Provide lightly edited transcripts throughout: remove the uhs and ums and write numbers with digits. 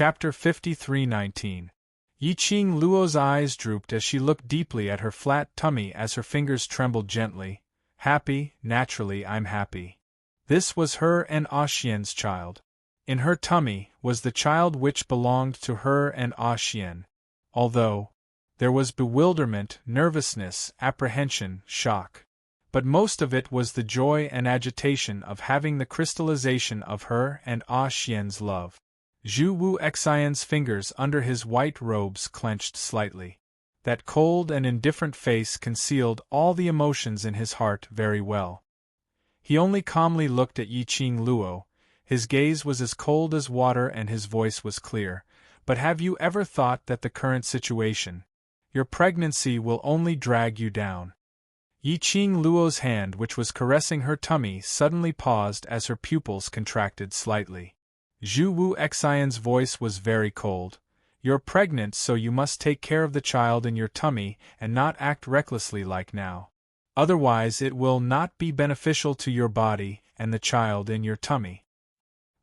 Chapter 53:19. Yiqing Luo's eyes drooped as she looked deeply at her flat tummy as her fingers trembled gently. Happy, naturally I'm happy. This was her and Ah Xian's child. In her tummy was the child which belonged to her and Ah Xian. Although there was bewilderment, nervousness, apprehension, shock. But most of it was the joy and agitation of having the crystallization of her and Ah Xian's love. Zhu Wu Xian's fingers under his white robes clenched slightly. That cold and indifferent face concealed all the emotions in his heart very well. He only calmly looked at Yiqing Luo. His gaze was as cold as water and his voice was clear. But have you ever thought that the current situation, your pregnancy, will only drag you down? Yiqing Luo's hand, which was caressing her tummy, suddenly paused as her pupils contracted slightly. Zhu Wu Xian's voice was very cold. You're pregnant, so you must take care of the child in your tummy and not act recklessly like now. Otherwise it will not be beneficial to your body and the child in your tummy.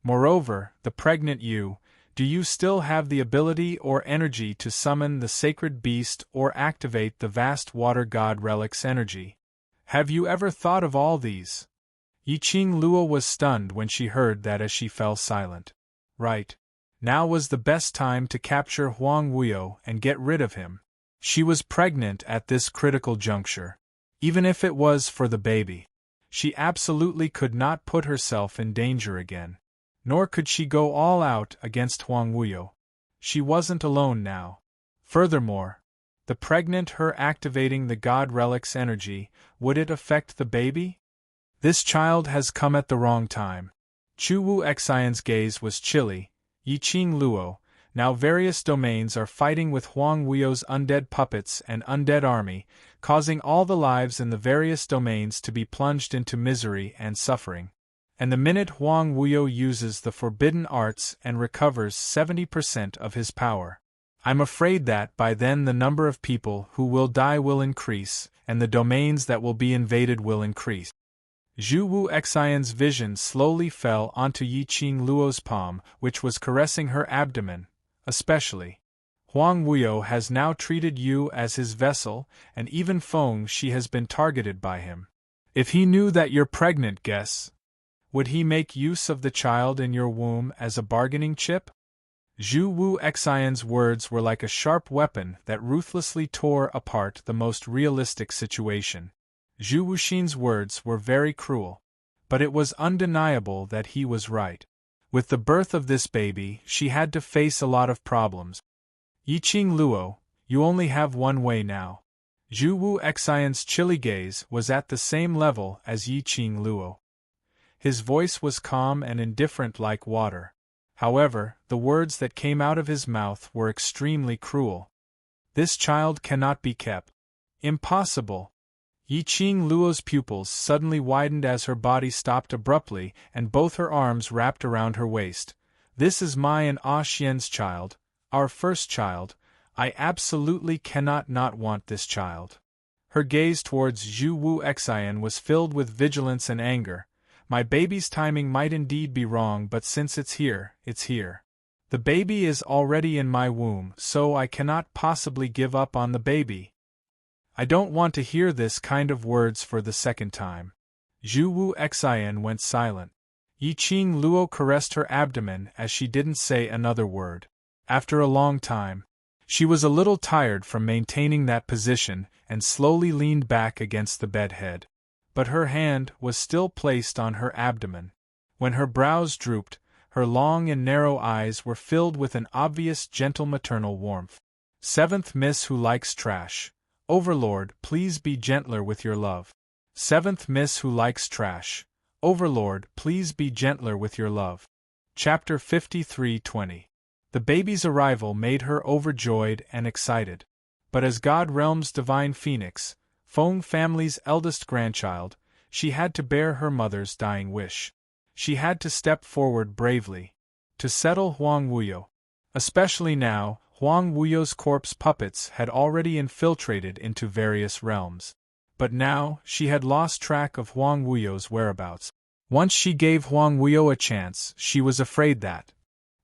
Moreover, the pregnant you, do you still have the ability or energy to summon the sacred beast or activate the vast water god relic's energy? Have you ever thought of all these? Yiqing Luo was stunned when she heard that as she fell silent. Right. Now was the best time to capture Huang Wuyo and get rid of him. She was pregnant at this critical juncture. Even if it was for the baby. She absolutely could not put herself in danger again. Nor could she go all out against Huang Wuyo. She wasn't alone now. Furthermore, the pregnant her activating the god relic's energy, would it affect the baby? This child has come at the wrong time. Zhu Wu Xian's gaze was chilly. Yiqing Luo, now various domains are fighting with Huang Wuyo's undead puppets and undead army, causing all the lives in the various domains to be plunged into misery and suffering. And the minute Huang Wuyo uses the forbidden arts and recovers 70% of his power, I'm afraid that by then the number of people who will die will increase, and the domains that will be invaded will increase. Zhu Wu Xian's vision slowly fell onto Yiqing Luo's palm, which was caressing her abdomen, especially. Huang Wuyo has now treated you as his vessel, and even Feng Shi has been targeted by him. If he knew that you're pregnant, guess, would he make use of the child in your womb as a bargaining chip? Zhu Wu Xian's words were like a sharp weapon that ruthlessly tore apart the most realistic situation. Zhu Wuxin's words were very cruel. But it was undeniable that he was right. With the birth of this baby, she had to face a lot of problems. Yiqing Luo, you only have one way now. Zhu Wu Xian's chilly gaze was at the same level as Yiqing Luo. His voice was calm and indifferent like water. However, the words that came out of his mouth were extremely cruel. This child cannot be kept. Impossible. Yiqing Luo's pupils suddenly widened as her body stopped abruptly and both her arms wrapped around her waist. This is my and Ah Xian's child, our first child. I absolutely cannot not want this child. Her gaze towards Zhu Wu Xian was filled with vigilance and anger. My baby's timing might indeed be wrong, but since it's here, it's here. The baby is already in my womb, so I cannot possibly give up on the baby. I don't want to hear this kind of words for the second time. Zhu Wu Xian went silent. Yiqing Luo caressed her abdomen as she didn't say another word. After a long time, she was a little tired from maintaining that position and slowly leaned back against the bed head. But her hand was still placed on her abdomen. When her brows drooped, her long and narrow eyes were filled with an obvious gentle maternal warmth. Seventh Miss who likes trash. Overlord, please be gentler with your love. Seventh Miss who likes trash. Overlord, please be gentler with your love. Chapter 53:20. The baby's arrival made her overjoyed and excited. But as God Realm's divine phoenix, Feng family's eldest grandchild, she had to bear her mother's dying wish. She had to step forward bravely. To settle Huang Wuyo. Especially now, Huang Wuyo's corpse puppets had already infiltrated into various realms. But now, she had lost track of Huang Wuyo's whereabouts. Once she gave Huang Wuyo a chance, she was afraid that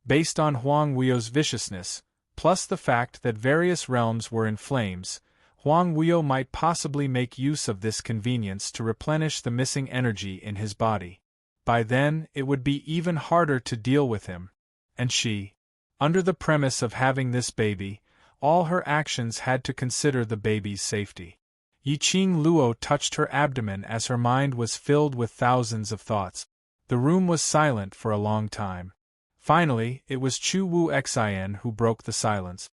Based on Huang Wuyo's viciousness, plus the fact that various realms were in flames, Huang Wuyo might possibly make use of this convenience to replenish the missing energy in his body. By then, it would be even harder to deal with him. And she, under the premise of having this baby, all her actions had to consider the baby's safety. Yiqing Luo touched her abdomen as her mind was filled with thousands of thoughts. The room was silent for a long time. Finally, it was Chu Wu Xian who broke the silence.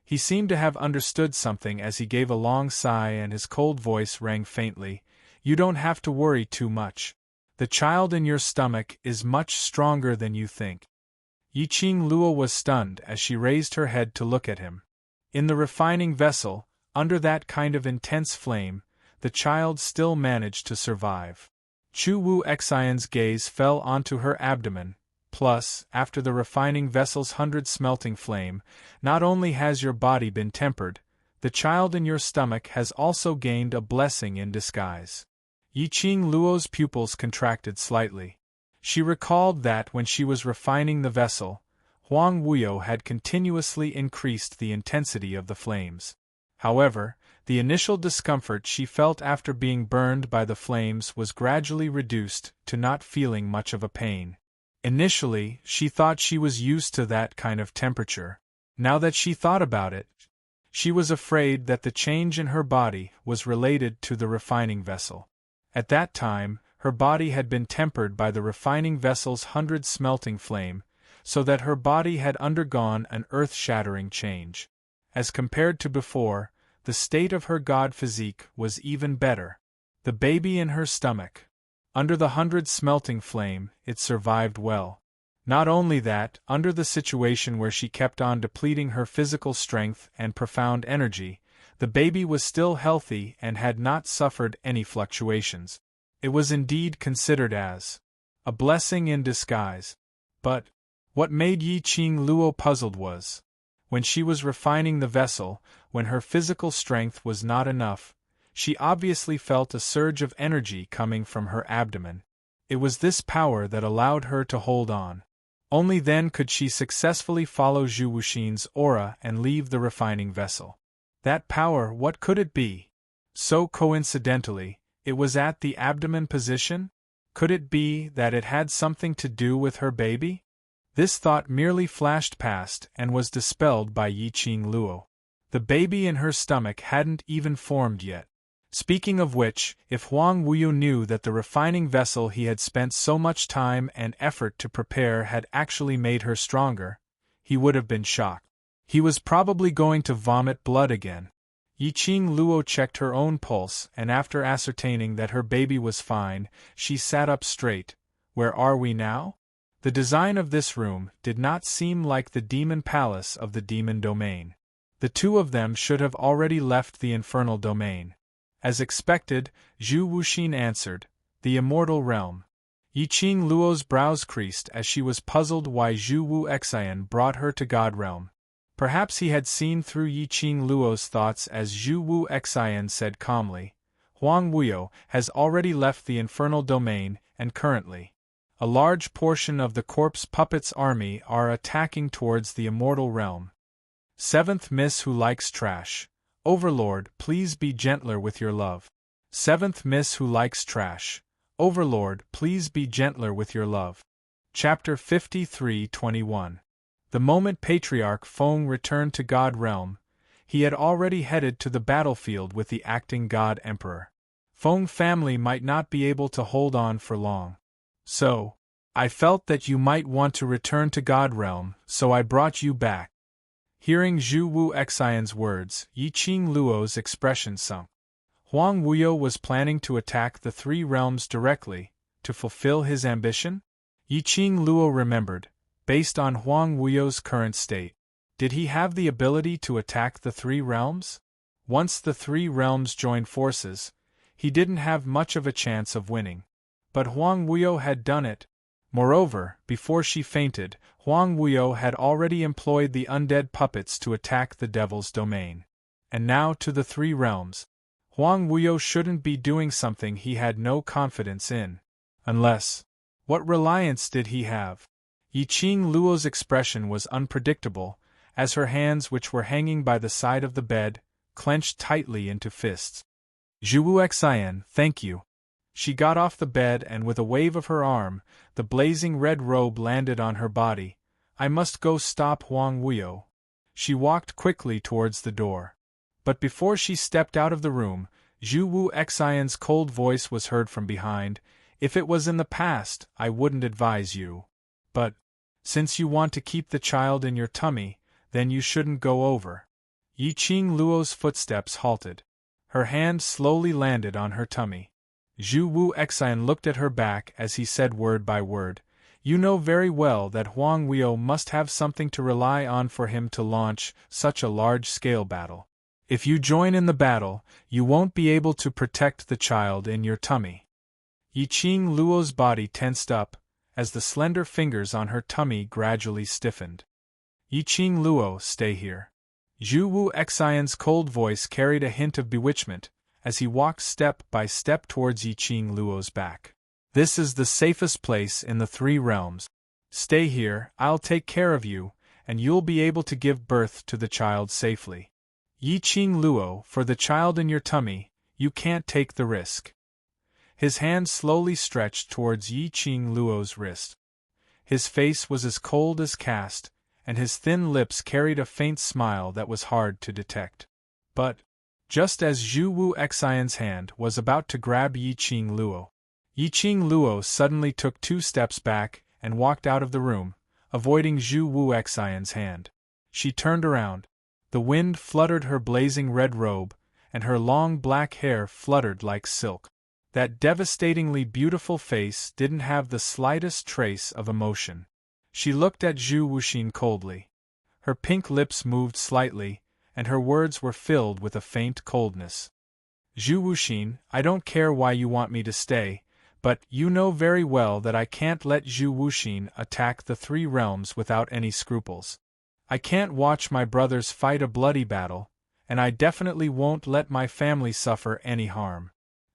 He seemed to have understood something as he gave a long sigh and his cold voice rang faintly. "You don't have to worry too much. The child in your stomach is much stronger than you think." Yiqing Luo was stunned as she raised her head to look at him. In the refining vessel, under that kind of intense flame, the child still managed to survive. Chu Wu Xian's gaze fell onto her abdomen. Plus, after the refining vessel's 100 smelting flame, not only has your body been tempered, the child in your stomach has also gained a blessing in disguise. Yiqing Luo's pupils contracted slightly. She recalled that when she was refining the vessel, Huang Wuyo had continuously increased the intensity of the flames. However, the initial discomfort she felt after being burned by the flames was gradually reduced to not feeling much of a pain. Initially, she thought she was used to that kind of temperature. Now that she thought about it, she was afraid that the change in her body was related to the refining vessel. At that time, her body had been tempered by the refining vessel's 100 smelting flame, so that her body had undergone an earth-shattering change. As compared to before, the state of her god physique was even better. The baby in her stomach. Under the 100 smelting flame, it survived well. Not only that, under the situation where she kept on depleting her physical strength and profound energy, the baby was still healthy and had not suffered any fluctuations. It was indeed considered as a blessing in disguise. But what made Yiqing Luo puzzled was, when she was refining the vessel, when her physical strength was not enough, she obviously felt a surge of energy coming from her abdomen. It was this power that allowed her to hold on. Only then could she successfully follow Zhu Wuxin's aura and leave the refining vessel. That power, what could it be? So coincidentally, it was at the abdomen position? Could it be that it had something to do with her baby? This thought merely flashed past and was dispelled by Yiqing Luo. The baby in her stomach hadn't even formed yet. Speaking of which, if Huang Wuyo knew that the refining vessel he had spent so much time and effort to prepare had actually made her stronger, he would have been shocked. He was probably going to vomit blood again. Yiqing Luo checked her own pulse, and after ascertaining that her baby was fine, she sat up straight. Where are we now? The design of this room did not seem like the demon palace of the demon domain. The two of them should have already left the infernal domain. As expected, Zhu Wuxin answered, "The immortal realm." Yiqing Luo's brows creased as she was puzzled why Zhu Wu Xian brought her to God realm. Perhaps he had seen through Yiqing Luo's thoughts as Zhu Wu Xian said calmly, "Huang Wuyo has already left the infernal domain and currently, a large portion of the corpse puppet's army are attacking towards the immortal realm. Seventh Miss who likes trash. Overlord, please be gentler with your love. Seventh Miss who likes trash. Overlord, please be gentler with your love." Chapter 53:21. The moment Patriarch Feng returned to God realm, he had already headed to the battlefield with the acting God Emperor. Feng family might not be able to hold on for long. "So, I felt that you might want to return to God realm, so I brought you back." Hearing Zhu Wu Xian's words, Yiqing Luo's expression sunk. Huang Wuyo was planning to attack the three realms directly, to fulfill his ambition? Yiqing Luo remembered, based on Huang Wuyo's current state, did he have the ability to attack the three realms? Once the three realms joined forces, he didn't have much of a chance of winning. But Huang Wuyo had done it. Moreover, before she fainted, Huang Wuyo had already employed the undead puppets to attack the devil's domain. And now to the three realms. Huang Wuyo shouldn't be doing something he had no confidence in. Unless, what reliance did he have? Yiqing Luo's expression was unpredictable, as her hands, which were hanging by the side of the bed, clenched tightly into fists. Zhuwu Xian, thank you. She got off the bed and with a wave of her arm, the blazing red robe landed on her body. I must go stop Huang Wuyo. She walked quickly towards the door. But before she stepped out of the room, Zhuwu Xian's cold voice was heard from behind. If it was in the past, I wouldn't advise you. But, since you want to keep the child in your tummy, then you shouldn't go over. Yiqing Luo's footsteps halted. Her hand slowly landed on her tummy. Zhuwu Xian looked at her back as he said word by word, You know very well that Huang Wuyo must have something to rely on for him to launch such a large-scale battle. If you join in the battle, you won't be able to protect the child in your tummy. Yiqing Luo's body tensed up, as the slender fingers on her tummy gradually stiffened. Yiqing Luo, stay here. Zhuwu Xian's cold voice carried a hint of bewitchment, as he walked step by step towards Yiqing Luo's back. This is the safest place in the 3 realms. Stay here, I'll take care of you, and you'll be able to give birth to the child safely. Yiqing Luo, for the child in your tummy, you can't take the risk. His hand slowly stretched towards Yiqing Luo's wrist. His face was as cold as cast, and his thin lips carried a faint smile that was hard to detect. But, just as Zhuwu Xian's hand was about to grab Yiqing Luo suddenly took 2 steps back and walked out of the room, avoiding Zhuwu Xian's hand. She turned around. The wind fluttered her blazing red robe, and her long black hair fluttered like silk. That devastatingly beautiful face didn't have the slightest trace of emotion. She looked at Zhu Wuxin coldly. Her pink lips moved slightly, and her words were filled with a faint coldness. Zhu Wuxin, I don't care why you want me to stay, but you know very well that I can't let Zhu Wuxin attack the 3 realms without any scruples. I can't watch my brothers fight a bloody battle, and I definitely won't let my family suffer any harm.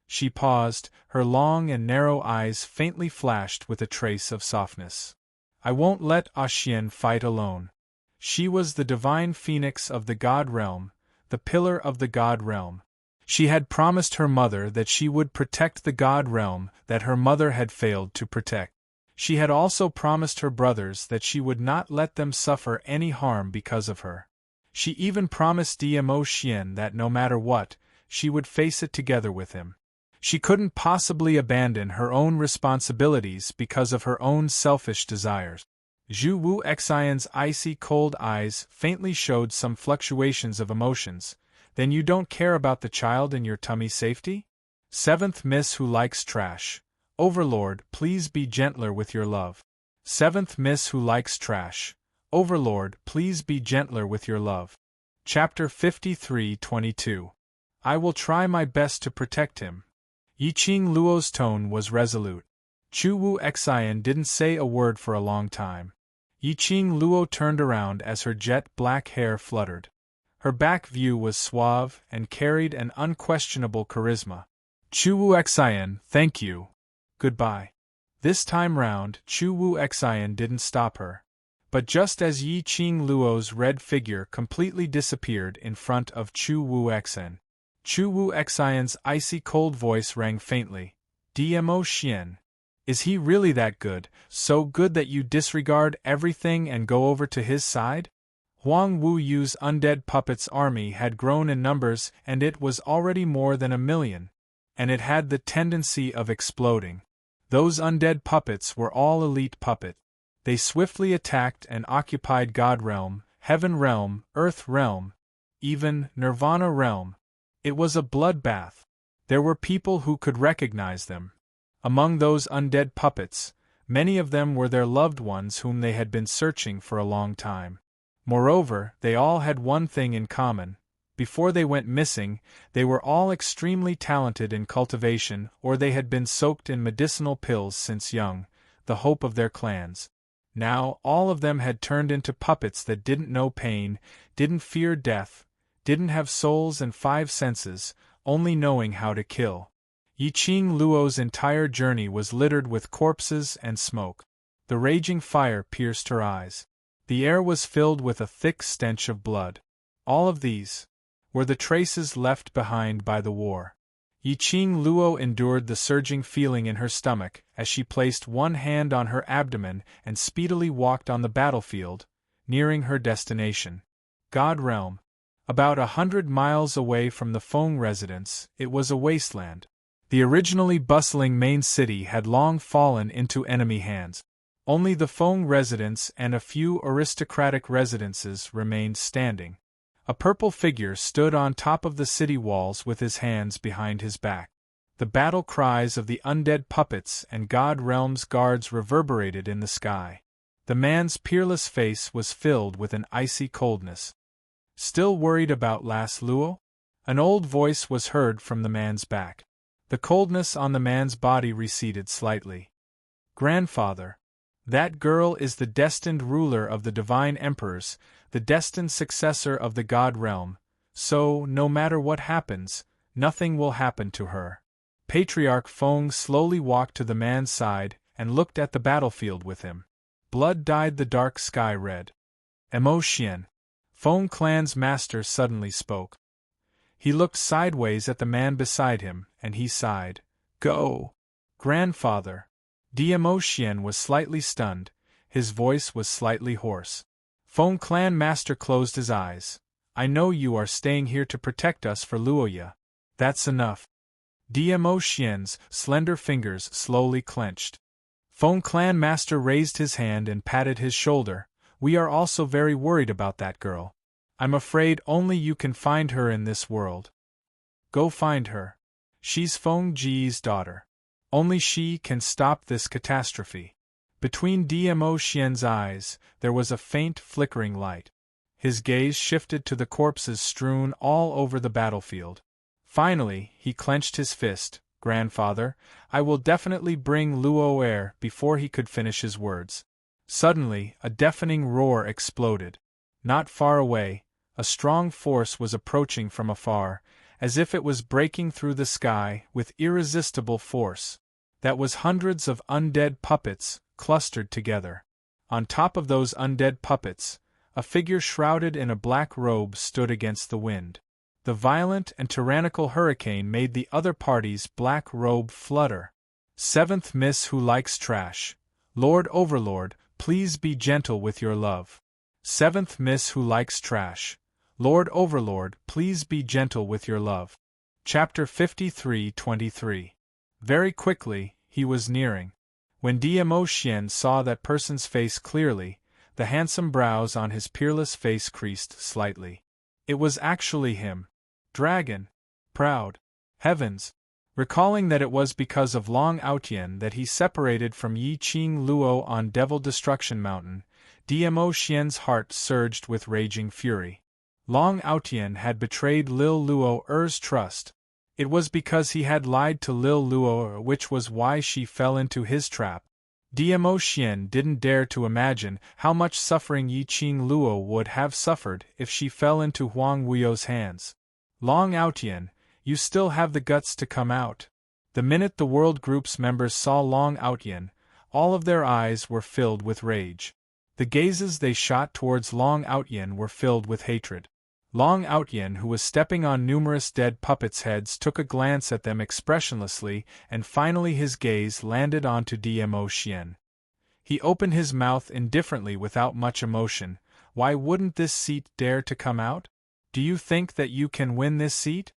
She paused, her long and narrow eyes faintly flashed with a trace of softness. I won't let Xian fight alone. She was the divine phoenix of the God realm, the pillar of the God realm. She had promised her mother that she would protect the God realm that her mother had failed to protect. She had also promised her brothers that she would not let them suffer any harm because of her. She even promised Dmo Xian that no matter what, she would face it together with him. She couldn't possibly abandon her own responsibilities because of her own selfish desires. Zhuwu Xian's icy cold eyes faintly showed some fluctuations of emotions. Then you don't care about the child in your tummy's safety? 7th Miss Who Likes Trash. Overlord, please be gentler with your love. 7th Miss Who Likes Trash. Overlord, please be gentler with your love. Chapter 53:22. I will try my best to protect him. Yiqing Luo's tone was resolute. Zhuwu Xian didn't say a word for a long time. Yiqing Luo turned around as her jet-black hair fluttered. Her back view was suave and carried an unquestionable charisma. Zhuwu Xian, thank you. Goodbye. This time round, Zhuwu Xian didn't stop her. But just as Yiqing Luo's red figure completely disappeared in front of Zhuwu Xian's icy cold voice rang faintly. Dmo Xian. Is he really that good, so good that you disregard everything and go over to his side? Huang Wuyu's undead puppets' army had grown in numbers and it was already more than 1 million. And it had the tendency of exploding. Those undead puppets were all elite puppets. They swiftly attacked and occupied God Realm, Heaven Realm, Earth Realm, even Nirvana Realm. It was a bloodbath. There were people who could recognize them. Among those undead puppets, many of them were their loved ones whom they had been searching for a long time. Moreover, they all had one thing in common. Before they went missing, they were all extremely talented in cultivation, or they had been soaked in medicinal pills since young, the hope of their clans. Now, all of them had turned into puppets that didn't know pain, didn't fear death, didn't have souls and 5 senses, only knowing how to kill. Yiqing Luo's entire journey was littered with corpses and smoke. The raging fire pierced her eyes. The air was filled with a thick stench of blood. All of these were the traces left behind by the war. Yiqing Luo endured the surging feeling in her stomach as she placed one hand on her abdomen and speedily walked on the battlefield, nearing her destination. God Realm. About 100 miles away from the Feng residence, it was a wasteland. The originally bustling main city had long fallen into enemy hands. Only the Feng residence and a few aristocratic residences remained standing. A purple figure stood on top of the city walls with his hands behind his back. The battle cries of the undead puppets and God Realm's guards reverberated in the sky. The man's peerless face was filled with an icy coldness. Still worried about Las Luo? An old voice was heard from the man's back. The coldness on the man's body receded slightly. Grandfather. That girl is the destined ruler of the divine emperors, the destined successor of the God Realm, so, no matter what happens, nothing will happen to her. Patriarch Feng slowly walked to the man's side and looked at the battlefield with him. Blood dyed the dark sky red. Emotion. Feng Clan's master suddenly spoke. He looked sideways at the man beside him, and he sighed. Go. Grandfather. Emotion was slightly stunned, his voice was slightly hoarse. Feng Clan master closed his eyes. I know you are staying here to protect us for Luoya. That's enough. Emotion's slender fingers slowly clenched. Feng Clan master raised his hand and patted his shoulder. We are also very worried about that girl. I'm afraid only you can find her in this world. Go find her. She's Feng Ji's daughter. Only she can stop this catastrophe. Between Emotion's eyes, there was a faint flickering light. His gaze shifted to the corpses strewn all over the battlefield. Finally, he clenched his fist. Grandfather, I will definitely bring Luo heir before he could finish his words. Suddenly, a deafening roar exploded. Not far away, a strong force was approaching from afar, as if it was breaking through the sky with irresistible force. That was hundreds of undead puppets, clustered together. On top of those undead puppets, a figure shrouded in a black robe stood against the wind. The violent and tyrannical hurricane made the other party's black robe flutter. Seventh Miss Who Likes Trash. Lord Overlord, please be gentle with your love. Seventh Miss Who Likes Trash. Lord Overlord, please be gentle with your love. Chapter 53-23. Very quickly, he was nearing. When Emotion saw that person's face clearly, the handsome brows on his peerless face creased slightly. It was actually him. Dragon. Proud. Heavens. Recalling that it was because of Long Outyen that he separated from Yiqing Luo on Devil Destruction Mountain, Emotion's heart surged with raging fury. Long Outyen had betrayed Lil Luo Er's trust. It was because he had lied to Lil Luo, which was why she fell into his trap. Emotion didn't dare to imagine how much suffering Yiqing Luo would have suffered if she fell into Huang Wuyo's hands. Long Outyen, you still have the guts to come out. The minute the World Group's members saw Long Outyen, all of their eyes were filled with rage. The gazes they shot towards Long Outyen were filled with hatred. Long Outyen, who was stepping on numerous dead puppets' heads, took a glance at them expressionlessly, and finally his gaze landed onto Emotion. He opened his mouth indifferently without much emotion. Why wouldn't this seat dare to come out? Do you think that you can win this seat?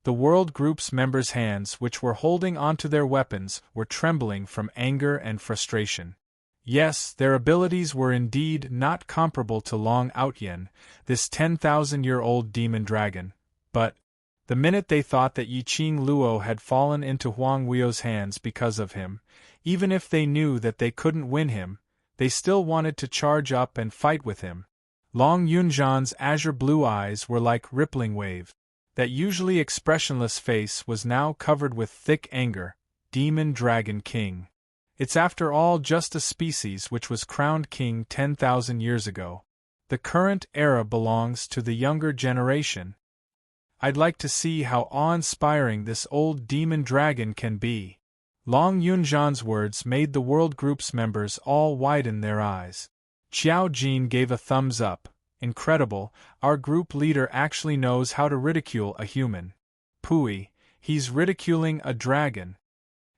The World Group's members' hands, which were holding onto their weapons, were trembling from anger and frustration. Yes, their abilities were indeed not comparable to Long Outyen, this 10,000-year-old demon dragon, but the minute they thought that Yiqing Luo had fallen into Huang Wuyo's hands because of him, even if they knew that they couldn't win him, they still wanted to charge up and fight with him. Long Yunzhan's azure blue eyes were like rippling waves. That usually expressionless face was now covered with thick anger. Demon Dragon King. It's after all just a species which was crowned king 10,000 years ago. The current era belongs to the younger generation. I'd like to see how awe-inspiring this old demon dragon can be. Long Yunzhan's words made the World Group's members all widen their eyes. Qiao Jin gave a thumbs up. Incredible, our group leader actually knows how to ridicule a human. Pooey, he's ridiculing a dragon.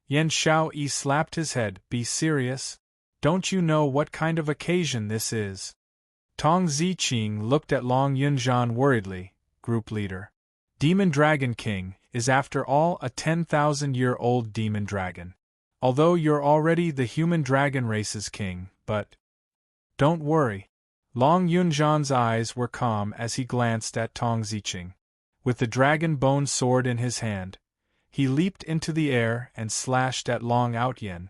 Yan Xiaoyi slapped his head. Be serious? Don't you know what kind of occasion this is? Tong Ziqing looked at Long Yunzhan worriedly. Group leader. Demon Dragon King is after all a 10,000-year-old demon dragon. Although you're already the human dragon race's king, but... Don't worry. Long Yunzhan's eyes were calm as he glanced at Tong Ziqing. With the dragon bone sword in his hand, he leaped into the air and slashed at Long Outyen.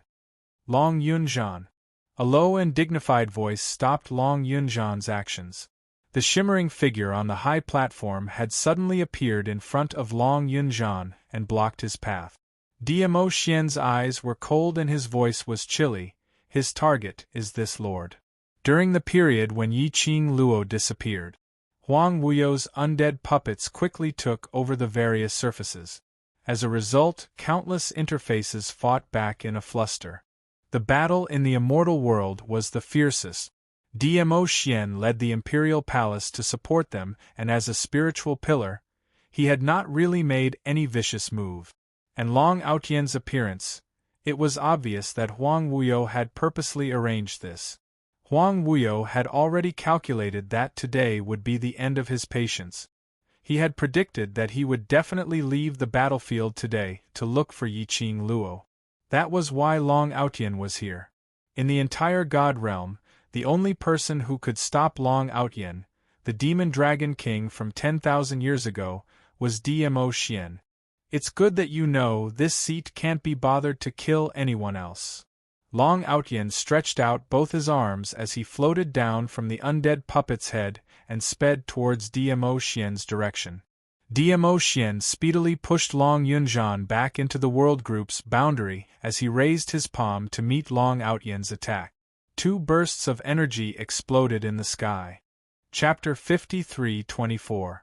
Long Yunzhan. A low and dignified voice stopped Long Yunzhan's actions. The shimmering figure on the high platform had suddenly appeared in front of Long Yunzhan and blocked his path. Dmo Xian's eyes were cold and his voice was chilly. His target is this lord. During the period when Yiqing Luo disappeared, Huang Wuyo's undead puppets quickly took over the various surfaces. As a result, countless interfaces fought back in a fluster. The battle in the immortal world was the fiercest. Dmo Xian led the Imperial Palace to support them, and as a spiritual pillar, he had not really made any vicious move. And Long Outyen's appearance, it was obvious that Huang Wuyo had purposely arranged this. Huang Wuyo had already calculated that today would be the end of his patience. He had predicted that he would definitely leave the battlefield today to look for Yiqing Luo. That was why Long Outyen was here. In the entire God realm, the only person who could stop Long Outyen, the Demon Dragon King from 10,000 years ago, was Dmo Xian. It's good that you know this seat can't be bothered to kill anyone else. Long Outyen stretched out both his arms as he floated down from the undead puppet's head and sped towards Dmo Xian's direction. Dmo Xian speedily pushed Long Yunzhan back into the world group's boundary as he raised his palm to meet Long Outyen's attack. Two bursts of energy exploded in the sky. Chapter 53-24.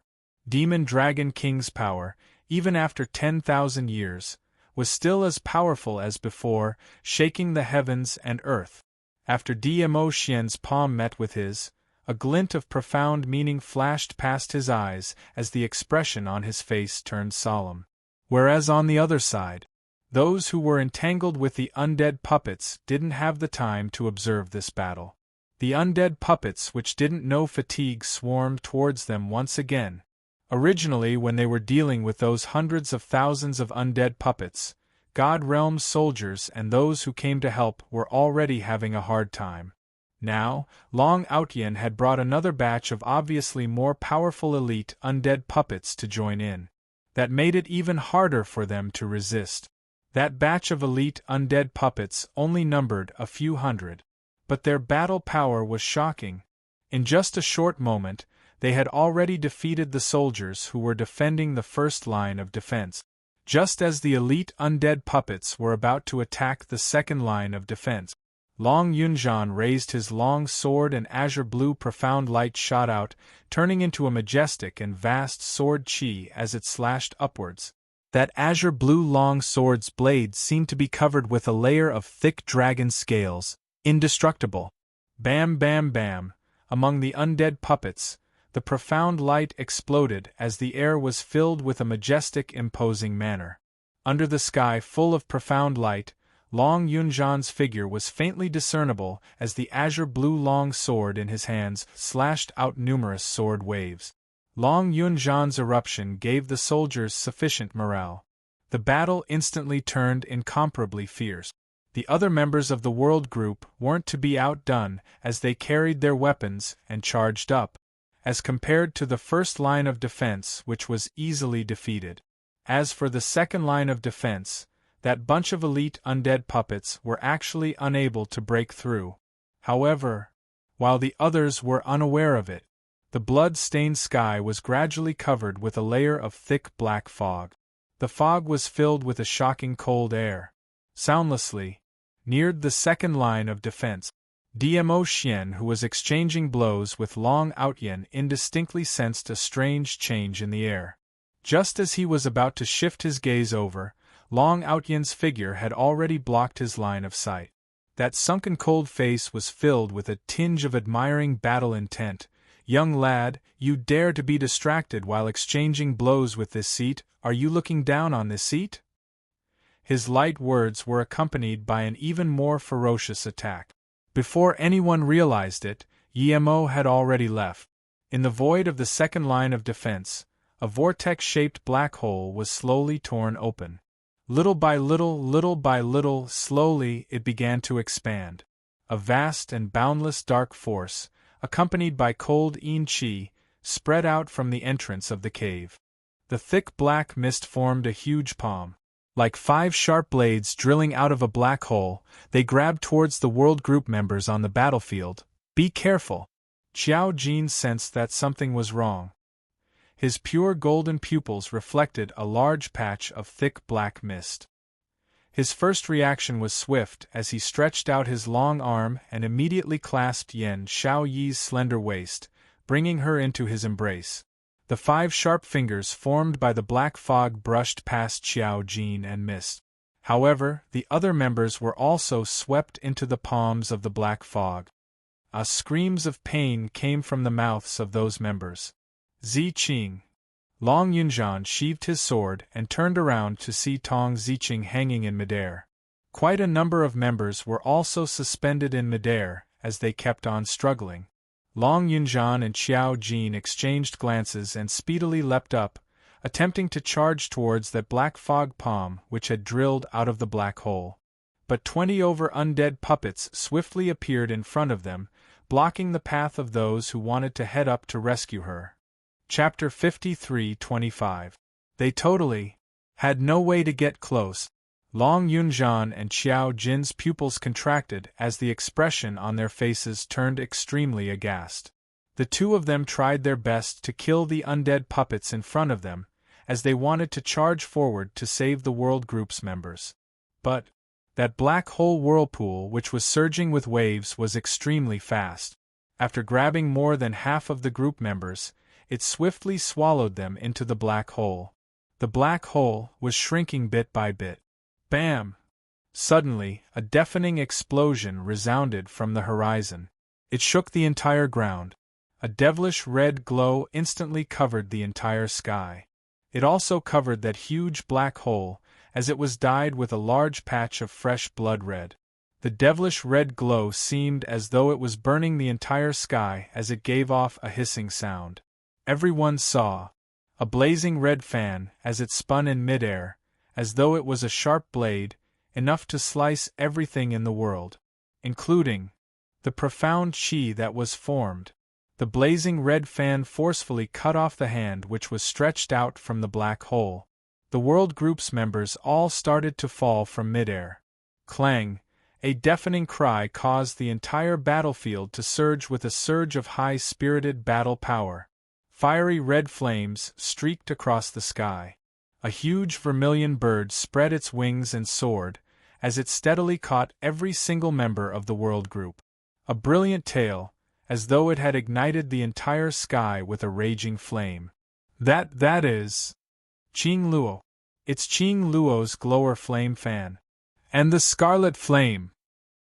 Demon Dragon King's power, even after 10,000 years, was still as powerful as before, shaking the heavens and earth. After Dmo Xian's palm met with his, a glint of profound meaning flashed past his eyes as the expression on his face turned solemn. Whereas on the other side, those who were entangled with the undead puppets didn't have the time to observe this battle. The undead puppets which didn't know fatigue swarmed towards them once again. Originally, when they were dealing with those hundreds of thousands of undead puppets, God Realm's soldiers and those who came to help were already having a hard time. Now, Long Outyen had brought another batch of obviously more powerful elite undead puppets to join in. That made it even harder for them to resist. That batch of elite undead puppets only numbered a few hundred. But their battle power was shocking. In just a short moment, they had already defeated the soldiers who were defending the first line of defense. Just as the elite undead puppets were about to attack the second line of defense, Long Yunzhan raised his long sword and azure blue profound light shot out, turning into a majestic and vast sword qi as it slashed upwards. That azure blue long sword's blade seemed to be covered with a layer of thick dragon scales, indestructible. Bam bam bam, among the undead puppets, the profound light exploded as the air was filled with a majestic imposing manner. Under the sky full of profound light, Long Yunzhan's figure was faintly discernible as the azure blue long sword in his hands slashed out numerous sword waves. Long Yunzhan's eruption gave the soldiers sufficient morale. The battle instantly turned incomparably fierce. The other members of the world group weren't to be outdone as they carried their weapons and charged up, as compared to the first line of defense which was easily defeated. As for the second line of defense, that bunch of elite undead puppets were actually unable to break through. However, while the others were unaware of it, the blood-stained sky was gradually covered with a layer of thick black fog. The fog was filled with a shocking cold air. Soundlessly, neared the second line of defense. Dmo Xian, who was exchanging blows with Long Outyen, indistinctly sensed a strange change in the air. Just as he was about to shift his gaze over, Long Outyen's figure had already blocked his line of sight. That sunken cold face was filled with a tinge of admiring battle intent. "Young lad, you dare to be distracted while exchanging blows with this seat? Are you looking down on this seat?" His light words were accompanied by an even more ferocious attack. Before anyone realized it, Yemo had already left. In the void of the second line of defense, a vortex-shaped black hole was slowly torn open. Little by little, slowly it began to expand. A vast and boundless dark force, accompanied by cold Yin-Chi, spread out from the entrance of the cave. The thick black mist formed a huge palm. Like 5 sharp blades drilling out of a black hole, they grabbed towards the World Group members on the battlefield. "Be careful!" Xiao Jin sensed that something was wrong. His pure golden pupils reflected a large patch of thick black mist. His first reaction was swift as he stretched out his long arm and immediately clasped Yan Xiaoyi's slender waist, bringing her into his embrace. The 5 sharp fingers formed by the black fog brushed past Xiao Jin and missed. However, the other members were also swept into the palms of the black fog. Screams of pain came from the mouths of those members. Ziqing. Long Yunzhan sheathed his sword and turned around to see Tong Ziqing hanging in midair. Quite a number of members were also suspended in midair as they kept on struggling. Long Yunzhan and Xiao Jin exchanged glances and speedily leapt up, attempting to charge towards that black fog palm which had drilled out of the black hole. But 20 undead puppets swiftly appeared in front of them, blocking the path of those who wanted to head up to rescue her. Chapter 53-25. They totally had no way to get close. Long Yunzhan and Xiao Jin's pupils contracted as the expression on their faces turned extremely aghast. The two of them tried their best to kill the undead puppets in front of them, as they wanted to charge forward to save the World Group's members. But that black hole whirlpool which was surging with waves was extremely fast. After grabbing more than half of the group members, it swiftly swallowed them into the black hole. The black hole was shrinking bit by bit. Bam! Suddenly, a deafening explosion resounded from the horizon. It shook the entire ground. A devilish red glow instantly covered the entire sky. It also covered that huge black hole, as it was dyed with a large patch of fresh blood red. The devilish red glow seemed as though it was burning the entire sky as it gave off a hissing sound. Everyone saw a blazing red fan as it spun in midair, as though it was a sharp blade, enough to slice everything in the world, including the profound chi that was formed. The blazing red fan forcefully cut off the hand which was stretched out from the black hole. The World Group's members all started to fall from midair. Clang! A deafening cry caused the entire battlefield to surge with a surge of high-spirited battle power. Fiery red flames streaked across the sky. A huge vermilion bird spread its wings and soared, as it steadily caught every single member of the World Group. A brilliant tail, as though it had ignited the entire sky with a raging flame. That is Qing Luo. It's Qing Luo's glower flame fan. And the scarlet flame!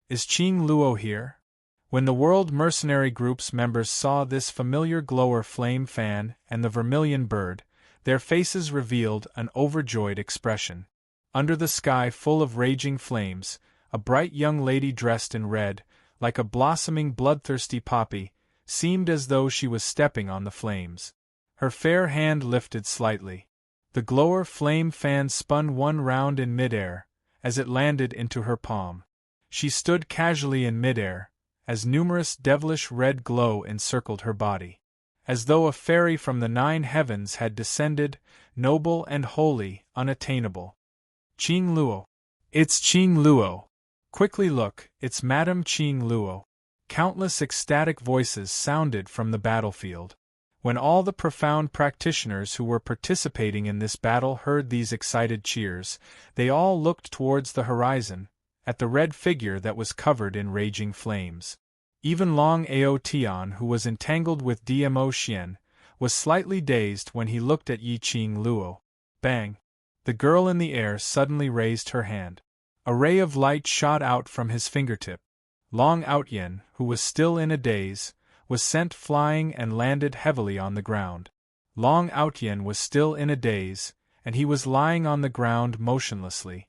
Is Qing Luo here? When the World Mercenary Group's members saw this familiar glower flame fan and the vermilion bird, their faces revealed an overjoyed expression. Under the sky full of raging flames, a bright young lady dressed in red, like a blossoming bloodthirsty poppy, seemed as though she was stepping on the flames. Her fair hand lifted slightly. The glower flame fan spun one round in midair, as it landed into her palm. She stood casually in midair, as numerous devilish red glow encircled her body. As though a fairy from the 9 heavens had descended, noble and holy, unattainable. Qing Luo. It's Qing Luo. Quickly look, it's Madame Qing Luo. Countless ecstatic voices sounded from the battlefield. When all the profound practitioners who were participating in this battle heard these excited cheers, they all looked towards the horizon, at the red figure that was covered in raging flames. Even Long Ao Tian, who was entangled with Dmo Xian, was slightly dazed when he looked at Yi Qing Luo. Bang! The girl in the air suddenly raised her hand. A ray of light shot out from his fingertip. Long Outyen, who was still in a daze, was sent flying and landed heavily on the ground. Long Outyen was still in a daze, and he was lying on the ground motionlessly.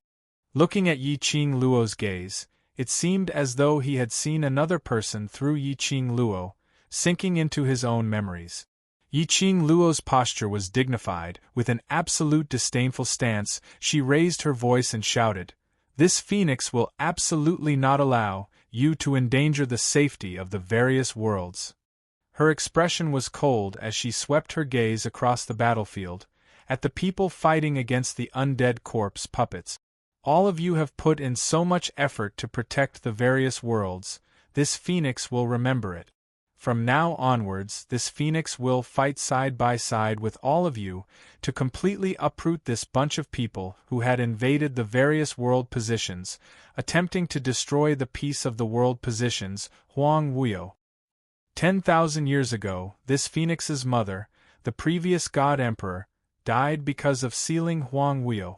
Looking at Yi Qing Luo's gaze, it seemed as though he had seen another person through Yi Qing Luo, sinking into his own memories. Yi Qing Luo's posture was dignified. With an absolute disdainful stance, she raised her voice and shouted, "This phoenix will absolutely not allow you to endanger the safety of the various worlds." Her expression was cold as she swept her gaze across the battlefield, at the people fighting against the undead corpse puppets. "All of you have put in so much effort to protect the various worlds, this phoenix will remember it. From now onwards, this phoenix will fight side by side with all of you to completely uproot this bunch of people who had invaded the various world positions, attempting to destroy the peace of the world positions, Huang Wuyo. 10,000 years ago, this phoenix's mother, the previous God Emperor, died because of sealing Huang Wuyo."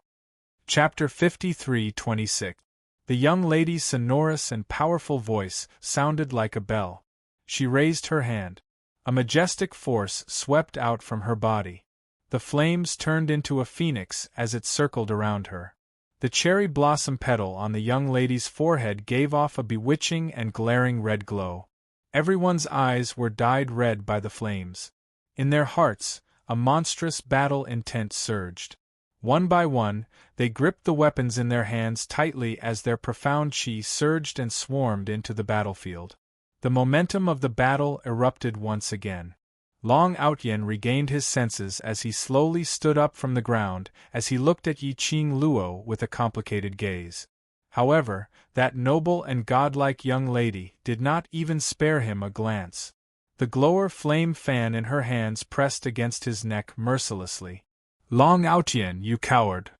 Chapter 53:26. The young lady's sonorous and powerful voice sounded like a bell. She raised her hand. A majestic force swept out from her body. The flames turned into a phoenix as it circled around her. The cherry blossom petal on the young lady's forehead gave off a bewitching and glaring red glow. Everyone's eyes were dyed red by the flames. In their hearts, a monstrous battle intent surged. One by one, they gripped the weapons in their hands tightly as their profound chi surged and swarmed into the battlefield. The momentum of the battle erupted once again. Long Outyen regained his senses as he slowly stood up from the ground, as he looked at Yi Qing Luo with a complicated gaze. However, that noble and godlike young lady did not even spare him a glance. The glower flame fan in her hands pressed against his neck mercilessly. "Long Outyen, you coward!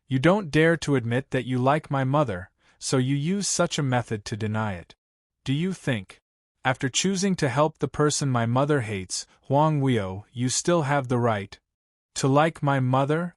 You don't dare to admit that you like my mother, so you use such a method to deny it. Do you think, after choosing to help the person my mother hates, Huang Wuyo, you still have the right to like my mother?"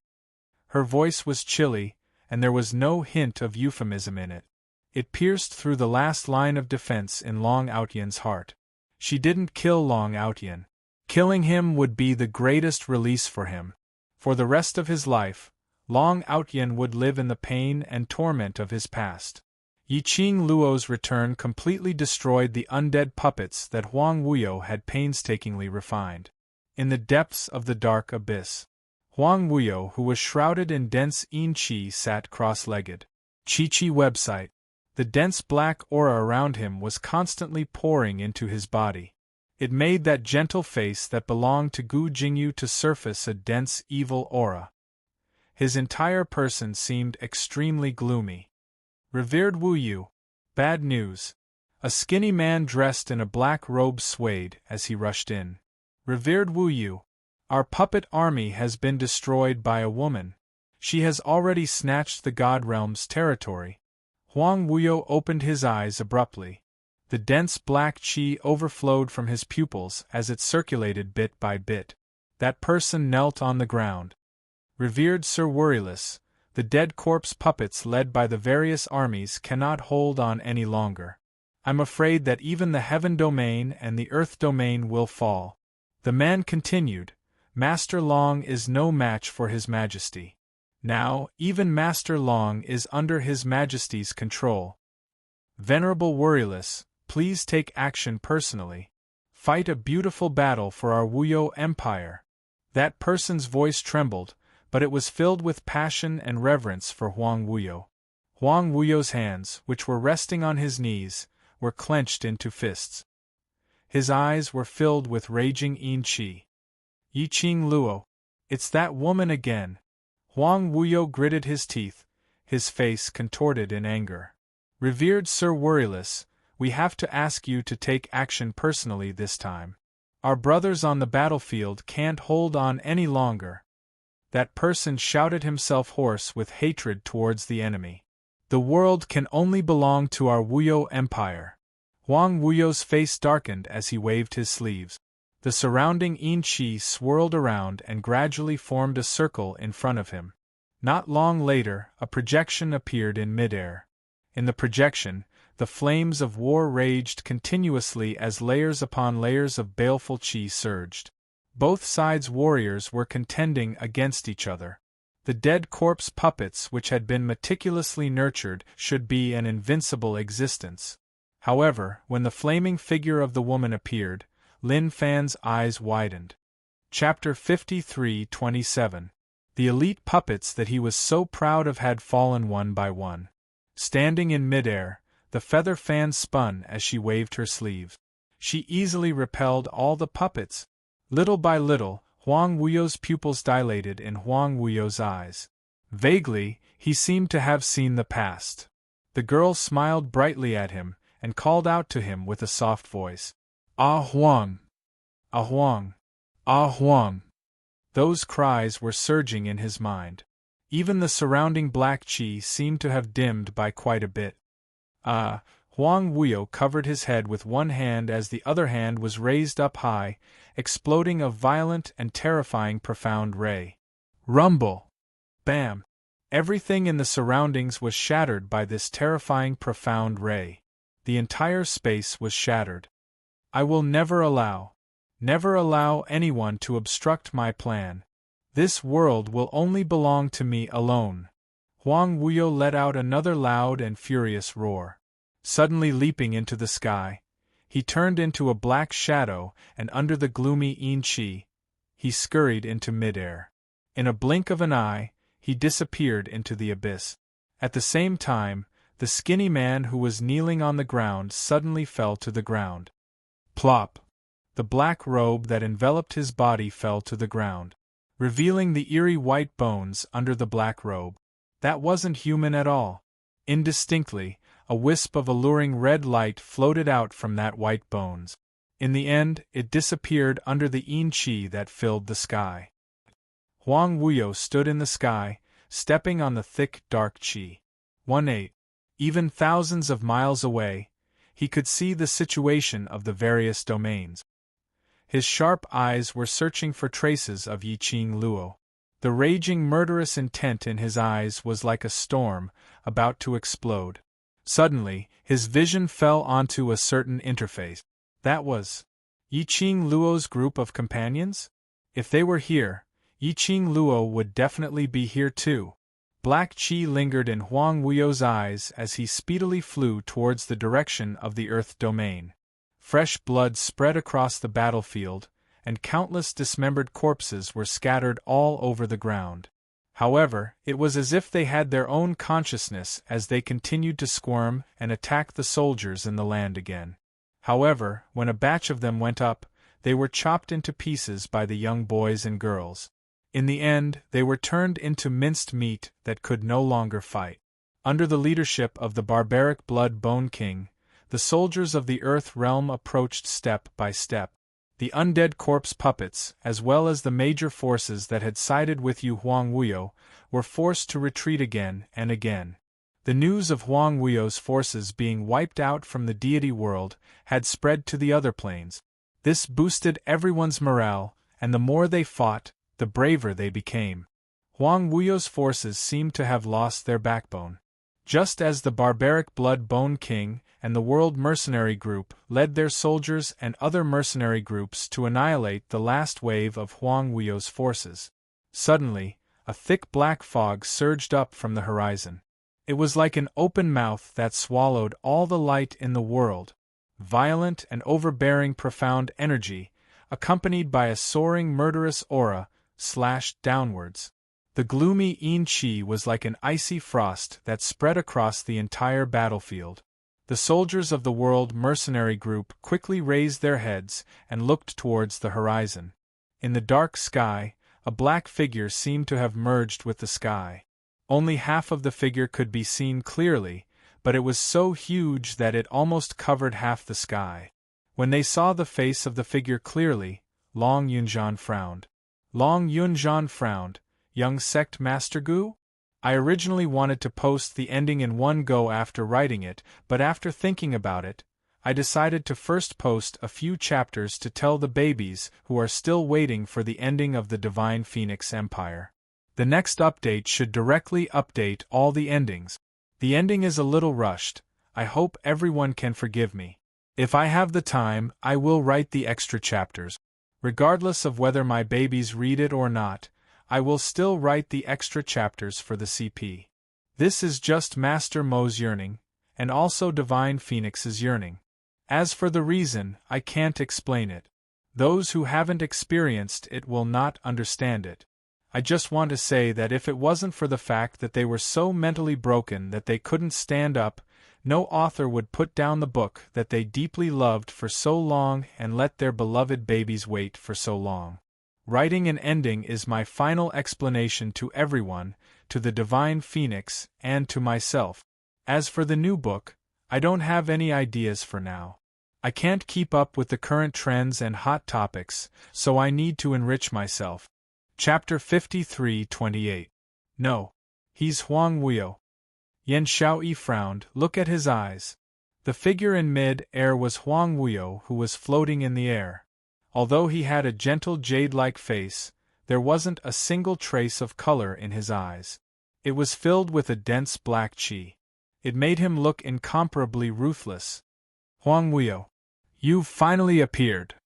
Her voice was chilly, and there was no hint of euphemism in it. It pierced through the last line of defense in Long Outyen's heart. She didn't kill Long Outyen. Killing him would be the greatest release for him. For the rest of his life, Long Outyen would live in the pain and torment of his past. Yi Qing Luo's return completely destroyed the undead puppets that Huang Wuyo had painstakingly refined. In the depths of the dark abyss, Huang Wuyo, who was shrouded in dense yin qi, sat cross-legged. Chi website. The dense black aura around him was constantly pouring into his body. It made that gentle face that belonged to Gu Jingyu to surface a dense evil aura. His entire person seemed extremely gloomy. "Revered Wu Yu, bad news." A skinny man dressed in a black robe swayed as he rushed in. "Revered Wu Yu, our puppet army has been destroyed by a woman. She has already snatched the God Realm's territory." Huang Wuyo opened his eyes abruptly. The dense black chi overflowed from his pupils as it circulated bit by bit. That person knelt on the ground. "Revered Sir Worryless, the dead corpse puppets led by the various armies cannot hold on any longer. I'm afraid that even the heaven domain and the earth domain will fall." The man continued, "Master Long is no match for His Majesty. Now, even Master Long is under His Majesty's control. Venerable Worryless, please take action personally. Fight a beautiful battle for our Wuyo Empire." That person's voice trembled, but it was filled with passion and reverence for Huang Wuyo. Huang Wuyo's hands, which were resting on his knees, were clenched into fists. His eyes were filled with raging yin qi. "Yi Qing Luo, it's that woman again." Huang Wuyo gritted his teeth, his face contorted in anger. "Revered Sir Worryless, we have to ask you to take action personally this time. Our brothers on the battlefield can't hold on any longer." That person shouted himself hoarse with hatred towards the enemy. "The world can only belong to our Wuyo Empire." Huang Wuyo's face darkened as he waved his sleeves. The surrounding yin qi swirled around and gradually formed a circle in front of him. Not long later, a projection appeared in midair. In the projection, the flames of war raged continuously as layers upon layers of baleful chi surged. Both sides' warriors were contending against each other. The dead corpse puppets which had been meticulously nurtured should be an invincible existence. However, when the flaming figure of the woman appeared, Lin Fan's eyes widened. Chapter 53:27. The elite puppets that he was so proud of had fallen one by one. Standing in midair, the feather fan spun as she waved her sleeves. She easily repelled all the puppets. Little by little, Huang Wuyo's pupils dilated in Huang Wuyo's eyes. Vaguely, he seemed to have seen the past. The girl smiled brightly at him, and called out to him with a soft voice. Ah Huang! Ah Huang! Ah Huang! Those cries were surging in his mind. Even the surrounding black chi seemed to have dimmed by quite a bit. Huang Wuyo covered his head with one hand as the other hand was raised up high, exploding a violent and terrifying profound ray. Rumble! Bam! Everything in the surroundings was shattered by this terrifying profound ray. The entire space was shattered. I will never allow anyone to obstruct my plan. This world will only belong to me alone. Huang Wuyo let out another loud and furious roar. Suddenly leaping into the sky, he turned into a black shadow, and under the gloomy yin chi, he scurried into midair. In a blink of an eye, he disappeared into the abyss. At the same time, the skinny man who was kneeling on the ground suddenly fell to the ground. Plop! The black robe that enveloped his body fell to the ground, revealing the eerie white bones under the black robe. That wasn't human at all. Indistinctly, a wisp of alluring red light floated out from that white bones. In the end, it disappeared under the yin chi that filled the sky. Huang Wuyo stood in the sky, stepping on the thick, dark chi. 1-8. Even thousands of miles away, he could see the situation of the various domains. His sharp eyes were searching for traces of Yiqing Luo. The raging murderous intent in his eyes was like a storm, about to explode. Suddenly, his vision fell onto a certain interface. That was Yiqing Luo's group of companions? If they were here, Yiqing Luo would definitely be here too. Black chi lingered in Huang Wuyo's eyes as he speedily flew towards the direction of the Earth domain. Fresh blood spread across the battlefield, and countless dismembered corpses were scattered all over the ground. However, it was as if they had their own consciousness as they continued to squirm and attack the soldiers in the land again. However, when a batch of them went up, they were chopped into pieces by the young boys and girls. In the end, they were turned into minced meat that could no longer fight. Under the leadership of the barbaric Blood Bone King, the soldiers of the Earth realm approached step by step. The undead corpse puppets, as well as the major forces that had sided with Huang Wuyo, were forced to retreat again and again. The news of Huang Wuyo's forces being wiped out from the deity world had spread to the other planes. This boosted everyone's morale, and the more they fought, the braver they became. Huang Wuyo's forces seemed to have lost their backbone. Just as the barbaric Blood Bone King and the World Mercenary Group led their soldiers and other mercenary groups to annihilate the last wave of Huang Wuyo's forces. Suddenly, a thick black fog surged up from the horizon. It was like an open mouth that swallowed all the light in the world. Violent and overbearing profound energy, accompanied by a soaring murderous aura, slashed downwards. The gloomy yin chi was like an icy frost that spread across the entire battlefield. The soldiers of the World Mercenary Group quickly raised their heads and looked towards the horizon. In the dark sky, a black figure seemed to have merged with the sky. Only half of the figure could be seen clearly, but it was so huge that it almost covered half the sky. When they saw the face of the figure clearly, Long Yunzhan frowned. Long Yunzhan frowned. Young Sect Master Gu? I originally wanted to post the ending in one go after writing it, but after thinking about it, I decided to first post a few chapters to tell the babies who are still waiting for the ending of the Divine Phoenix Empire. The next update should directly update all the endings. The ending is a little rushed. I hope everyone can forgive me. If I have the time, I will write the extra chapters. Regardless of whether my babies read it or not, I will still write the extra chapters for the CP. This is just Master Mo's yearning, and also Divine Phoenix's yearning. As for the reason, I can't explain it. Those who haven't experienced it will not understand it. I just want to say that if it wasn't for the fact that they were so mentally broken that they couldn't stand up, no author would put down the book that they deeply loved for so long and let their beloved babies wait for so long. Writing an ending is my final explanation to everyone, to the Divine Phoenix, and to myself. As for the new book, I don't have any ideas for now. I can't keep up with the current trends and hot topics, so I need to enrich myself. Chapter 53:28. No. He's Huang Wuyo. Yan Xiaoyi frowned. Look at his eyes. The figure in mid-air was Huang Wuyo, who was floating in the air. Although he had a gentle jade-like face, there wasn't a single trace of color in his eyes. It was filled with a dense black qi. It made him look incomparably ruthless. Huang Wuyo. You've finally appeared.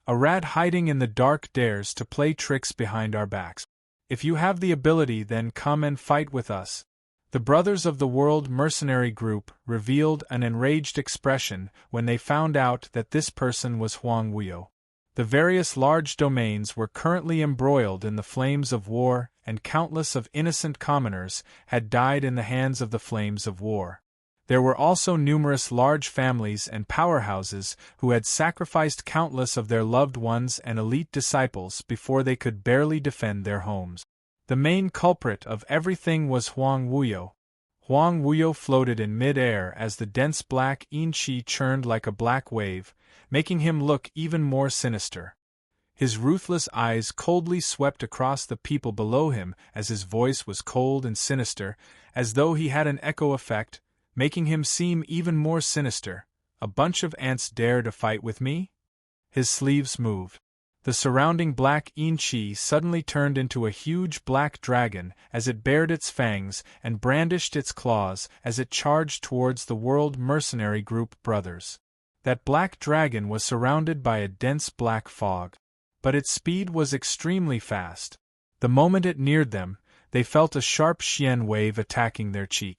A rat hiding in the dark dares to play tricks behind our backs. If you have the ability, then come and fight with us. The Brothers of the World mercenary group revealed an enraged expression when they found out that this person was Huang Wuyo. The various large domains were currently embroiled in the flames of war, and countless of innocent commoners had died in the hands of the flames of war. There were also numerous large families and powerhouses who had sacrificed countless of their loved ones and elite disciples before they could barely defend their homes. The main culprit of everything was Huang Wuyo. Huang Wuyo floated in mid-air as the dense black yin qi churned like a black wave, making him look even more sinister. His ruthless eyes coldly swept across the people below him as his voice was cold and sinister, as though he had an echo effect, making him seem even more sinister. A bunch of ants dare to fight with me? His sleeves moved. The surrounding black yin qi suddenly turned into a huge black dragon as it bared its fangs and brandished its claws as it charged towards the World Mercenary Group brothers. That black dragon was surrounded by a dense black fog. But its speed was extremely fast. The moment it neared them, they felt a sharp xian wave attacking their cheek.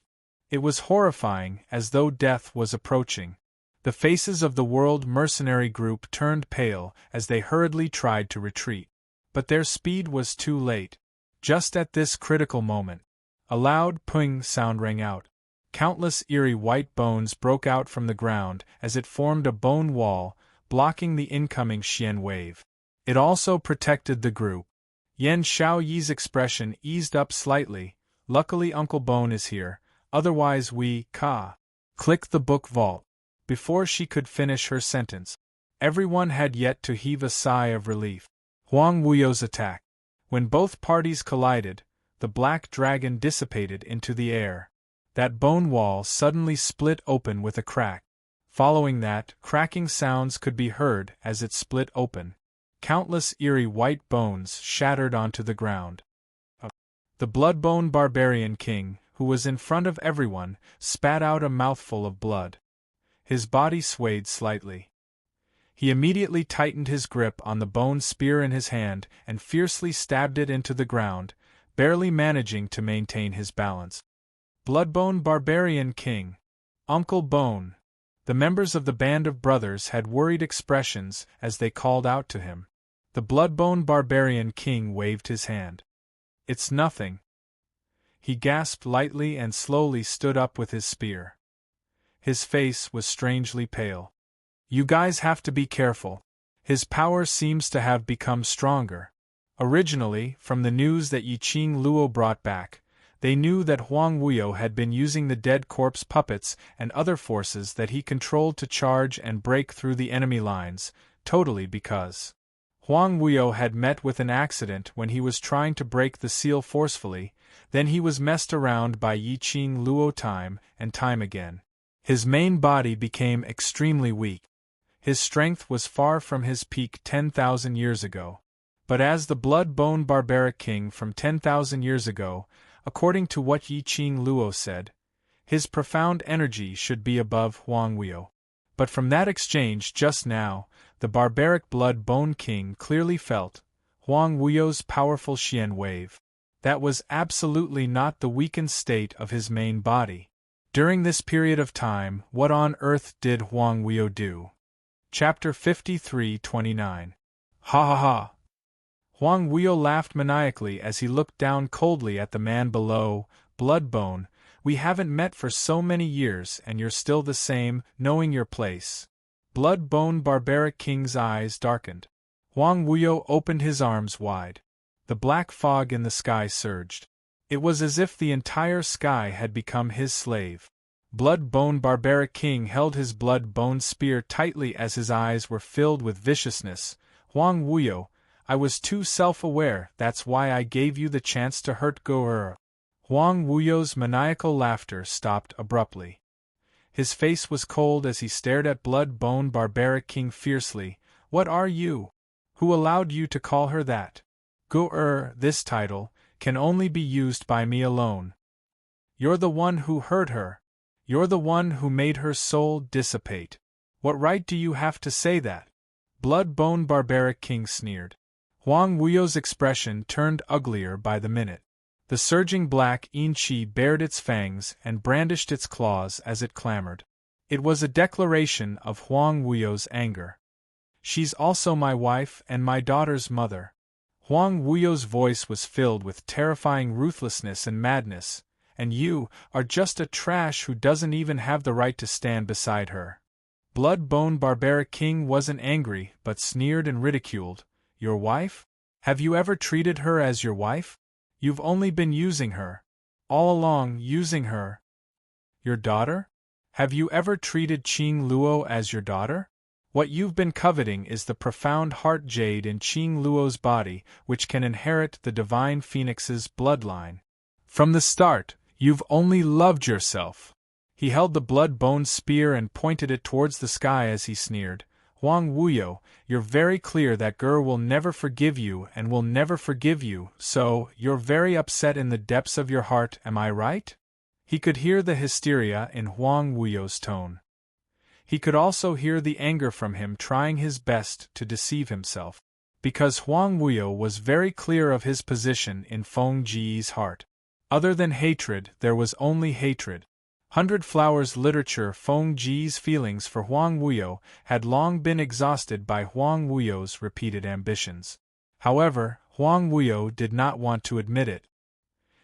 It was horrifying, as though death was approaching. The faces of the World Mercenary Group turned pale as they hurriedly tried to retreat. But their speed was too late. Just at this critical moment, a loud ping sound rang out. Countless eerie white bones broke out from the ground as it formed a bone wall, blocking the incoming xian wave. It also protected the group. Yan Xiaoyi's expression eased up slightly. Luckily Uncle Bone is here. Otherwise we, Click the book vault. Before she could finish her sentence, everyone had yet to heave a sigh of relief. Huang Wuyo's attack. When both parties collided, the black dragon dissipated into the air. That bone wall suddenly split open with a crack. Following that, cracking sounds could be heard as it split open. Countless eerie white bones shattered onto the ground. The Bloodbone Barbarian King, who was in front of everyone, spat out a mouthful of blood. His body swayed slightly. He immediately tightened his grip on the bone spear in his hand and fiercely stabbed it into the ground, barely managing to maintain his balance. Bloodbone Barbarian King. Uncle Bone. The members of the band of brothers had worried expressions as they called out to him. The Bloodbone Barbarian King waved his hand. It's nothing. He gasped lightly and slowly stood up with his spear. His face was strangely pale. You guys have to be careful. His power seems to have become stronger. Originally, from the news that Yiqing Luo brought back, they knew that Huang Wuyo had been using the dead corpse puppets and other forces that he controlled to charge and break through the enemy lines, totally because Huang Wuyo had met with an accident when he was trying to break the seal forcefully, then he was messed around by Yiqing Luo time and time again. His main body became extremely weak. His strength was far from his peak 10,000 years ago. But as the blood-bone barbaric king from 10,000 years ago, according to what Yi Qing Luo said, his profound energy should be above Huang Wuyo. But from that exchange just now, the barbaric blood-bone king clearly felt Huang Wuyo's powerful Xian wave. That was absolutely not the weakened state of his main body. During this period of time, what on earth did Huang Wuyo do? Chapter 53:29. Ha ha ha! Huang Wuyo laughed maniacally as he looked down coldly at the man below. Bloodbone, we haven't met for so many years and you're still the same, knowing your place. Blood-bone barbaric king's eyes darkened. Huang Wuyo opened his arms wide. The black fog in the sky surged. It was as if the entire sky had become his slave. Blood-bone barbaric king held his blood-bone spear tightly as his eyes were filled with viciousness. Huang Wuyo, I was too self-aware, that's why I gave you the chance to hurt Go-er. Huang Wuyo's maniacal laughter stopped abruptly. His face was cold as he stared at blood-bone barbaric king fiercely. What are you? Who allowed you to call her that? Go-er, this title can only be used by me alone. You're the one who hurt her. You're the one who made her soul dissipate. What right do you have to say that? Blood-bone barbaric king sneered. Huang Wuyo's expression turned uglier by the minute. The surging black yin-chi bared its fangs and brandished its claws as it clamored. It was a declaration of Huang Wuyo's anger. She's also my wife and my daughter's mother. Huang Wuyo's voice was filled with terrifying ruthlessness and madness, and you are just a trash who doesn't even have the right to stand beside her. Blood-bone barbaric king wasn't angry but sneered and ridiculed. Your wife? Have you ever treated her as your wife? You've only been using her. All along, using her. Your daughter? Have you ever treated Qing Luo as your daughter? What you've been coveting is the profound heart jade in Qing Luo's body, which can inherit the divine phoenix's bloodline. From the start, you've only loved yourself. He held the blood-bone spear and pointed it towards the sky as he sneered. Huang Wuyo, you're very clear that Ger will never forgive you and will never forgive you, so you're very upset in the depths of your heart, am I right? He could hear the hysteria in Huang Wuyo's tone. He could also hear the anger from him trying his best to deceive himself. Because Huang Wuyo was very clear of his position in Feng Ji's heart. Other than hatred, there was only hatred. Hundred Flowers literature. Feng Ji's feelings for Huang Wuyo had long been exhausted by Huang Wuyo's repeated ambitions. However, Huang Wuyo did not want to admit it.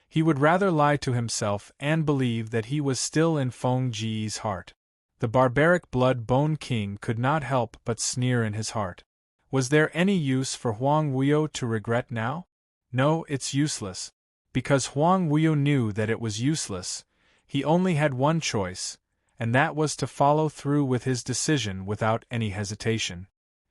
He would rather lie to himself and believe that he was still in Feng Ji's heart. The barbaric blood-bone king could not help but sneer in his heart. Was there any use for Huang Wuyo to regret now? No, it's useless. Because Huang Wuyo knew that it was useless, he only had one choice, and that was to follow through with his decision without any hesitation.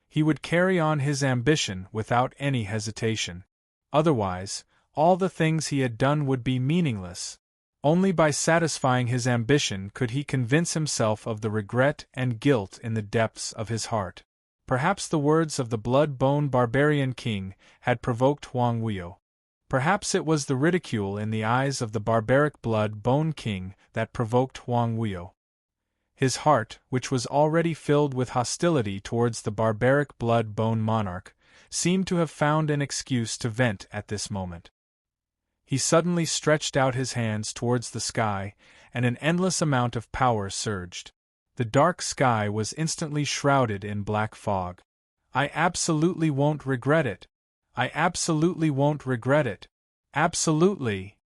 He would carry on his ambition without any hesitation. Otherwise, all the things he had done would be meaningless. Only by satisfying his ambition could he convince himself of the regret and guilt in the depths of his heart. Perhaps the words of the blood-bone barbarian king had provoked Huang Wuyo. Perhaps it was the ridicule in the eyes of the barbaric blood-bone king that provoked Huang Wuyo. His heart, which was already filled with hostility towards the barbaric blood-bone monarch, seemed to have found an excuse to vent at this moment. He suddenly stretched out his hands towards the sky, and an endless amount of power surged. The dark sky was instantly shrouded in black fog. I absolutely won't regret it. I absolutely won't regret it. Absolutely.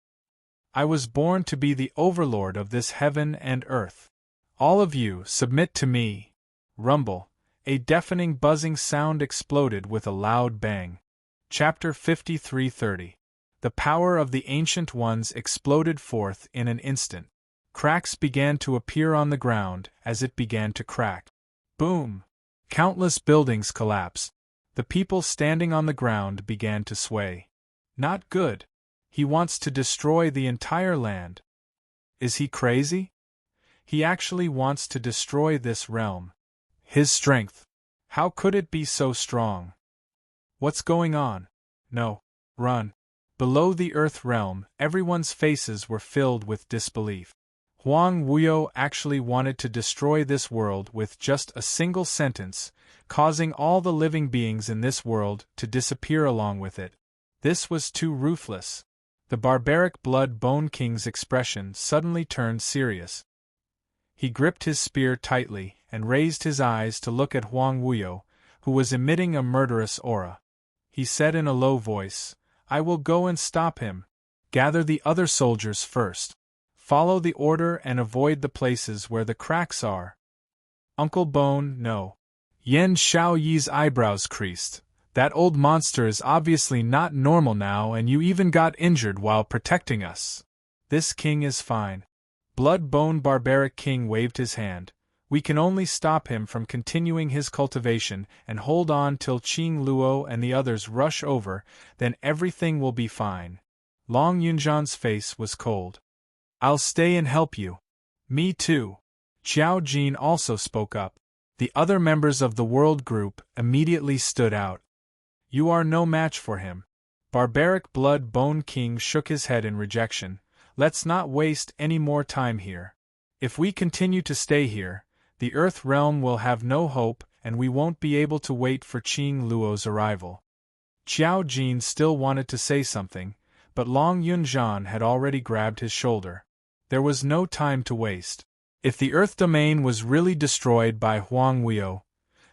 I was born to be the overlord of this heaven and earth. All of you, submit to me. Rumble. A deafening buzzing sound exploded with a loud bang. Chapter 53:30. The power of the Ancient Ones exploded forth in an instant. Cracks began to appear on the ground as it began to crack. Boom! Countless buildings collapsed. The people standing on the ground began to sway. Not good. He wants to destroy the entire land. Is he crazy? He actually wants to destroy this realm. His strength. How could it be so strong? What's going on? No. Run. Below the Earth realm, everyone's faces were filled with disbelief. Huang Wuyo actually wanted to destroy this world with just a single sentence, causing all the living beings in this world to disappear along with it. This was too ruthless. The barbaric Blood Bone King's expression suddenly turned serious. He gripped his spear tightly and raised his eyes to look at Huang Wuyo, who was emitting a murderous aura. He said in a low voice, "I will go and stop him. Gather the other soldiers first. Follow the order and avoid the places where the cracks are." Uncle Bone, no. Yen Xiaoyi's eyebrows creased. That old monster is obviously not normal now, and you even got injured while protecting us. This king is fine. Blood Bone Barbaric King waved his hand. We can only stop him from continuing his cultivation and hold on till Qing Luo and the others rush over, then everything will be fine. Long Yunzhan's face was cold. I'll stay and help you. Me too. Qiao Jin also spoke up. The other members of the world group immediately stood out. You are no match for him. Barbaric Blood Bone King shook his head in rejection. Let's not waste any more time here. If we continue to stay here, the Earth realm will have no hope, and we won't be able to wait for Qing Luo's arrival. Qiao Jin still wanted to say something, but Long Yunzhan had already grabbed his shoulder. There was no time to waste. If the Earth domain was really destroyed by Huang Wuyo,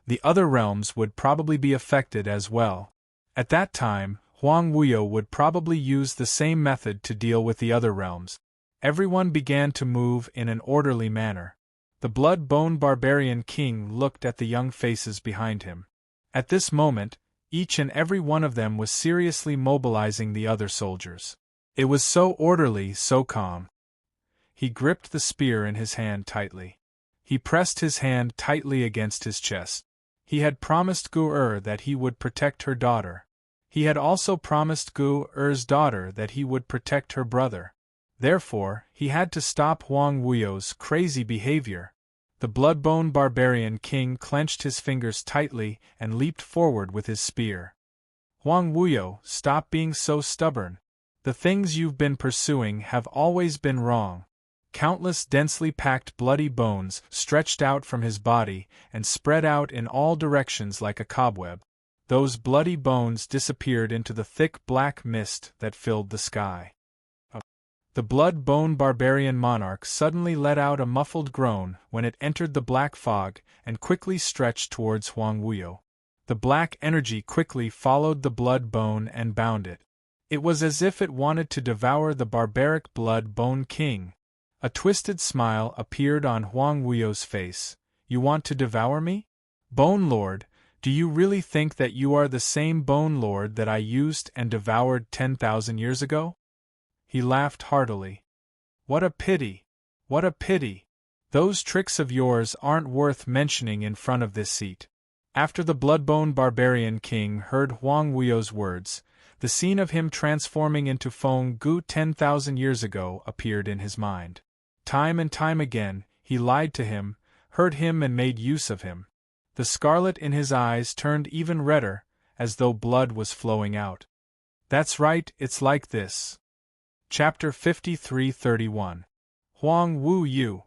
the other realms would probably be affected as well. At that time, Huang Wuyo would probably use the same method to deal with the other realms. Everyone began to move in an orderly manner. The Blood Bone Barbarian King looked at the young faces behind him. At this moment, each and every one of them was seriously mobilizing the other soldiers. It was so orderly, so calm. He gripped the spear in his hand tightly. He pressed his hand tightly against his chest. He had promised Gu that he would protect her daughter. He had also promised Gu-er's daughter that he would protect her brother. Therefore, he had to stop Huang Wuyo's crazy behavior. The Bloodbone Barbarian King clenched his fingers tightly and leaped forward with his spear. Huang Wuyo, stop being so stubborn. The things you've been pursuing have always been wrong. Countless densely packed bloody bones stretched out from his body and spread out in all directions like a cobweb. Those bloody bones disappeared into the thick black mist that filled the sky. The Blood-Bone Barbarian Monarch suddenly let out a muffled groan when it entered the black fog and quickly stretched towards Huang Wuyo. The black energy quickly followed the blood-bone and bound it. It was as if it wanted to devour the barbaric Blood-Bone King. A twisted smile appeared on Huang Wuyo's face. You want to devour me? Bone Lord, do you really think that you are the same Bone Lord that I used and devoured 10,000 years ago? He laughed heartily. What a pity! What a pity! Those tricks of yours aren't worth mentioning in front of this seat. After the Bloodbone Barbarian King heard Huang Wuyo's words, the scene of him transforming into Feng Gu 10,000 years ago appeared in his mind. Time and time again, he lied to him, hurt him and made use of him. The scarlet in his eyes turned even redder, as though blood was flowing out. That's right, it's like this. Chapter 53-31. Huang Wu Yu.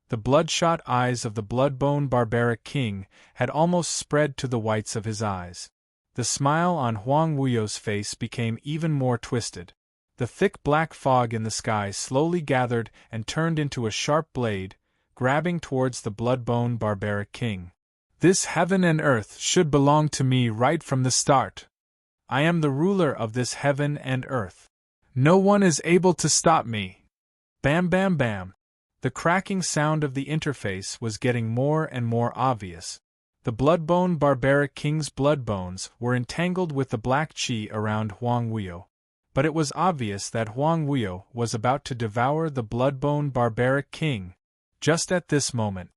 The bloodshot eyes of the Bloodbone Barbaric King had almost spread to the whites of his eyes. The smile on Huang Wuyo's face became even more twisted. The thick black fog in the sky slowly gathered and turned into a sharp blade, grabbing towards the Bloodbone Barbaric King. This heaven and earth should belong to me right from the start. I am the ruler of this heaven and earth. No one is able to stop me. Bam bam bam. The cracking sound of the interface was getting more and more obvious. The Bloodbone Barbaric King's blood bones were entangled with the black qi around Huang Wuyo. But it was obvious that Huang Wuyo was about to devour the Bloodbone Barbaric King. Just at this moment,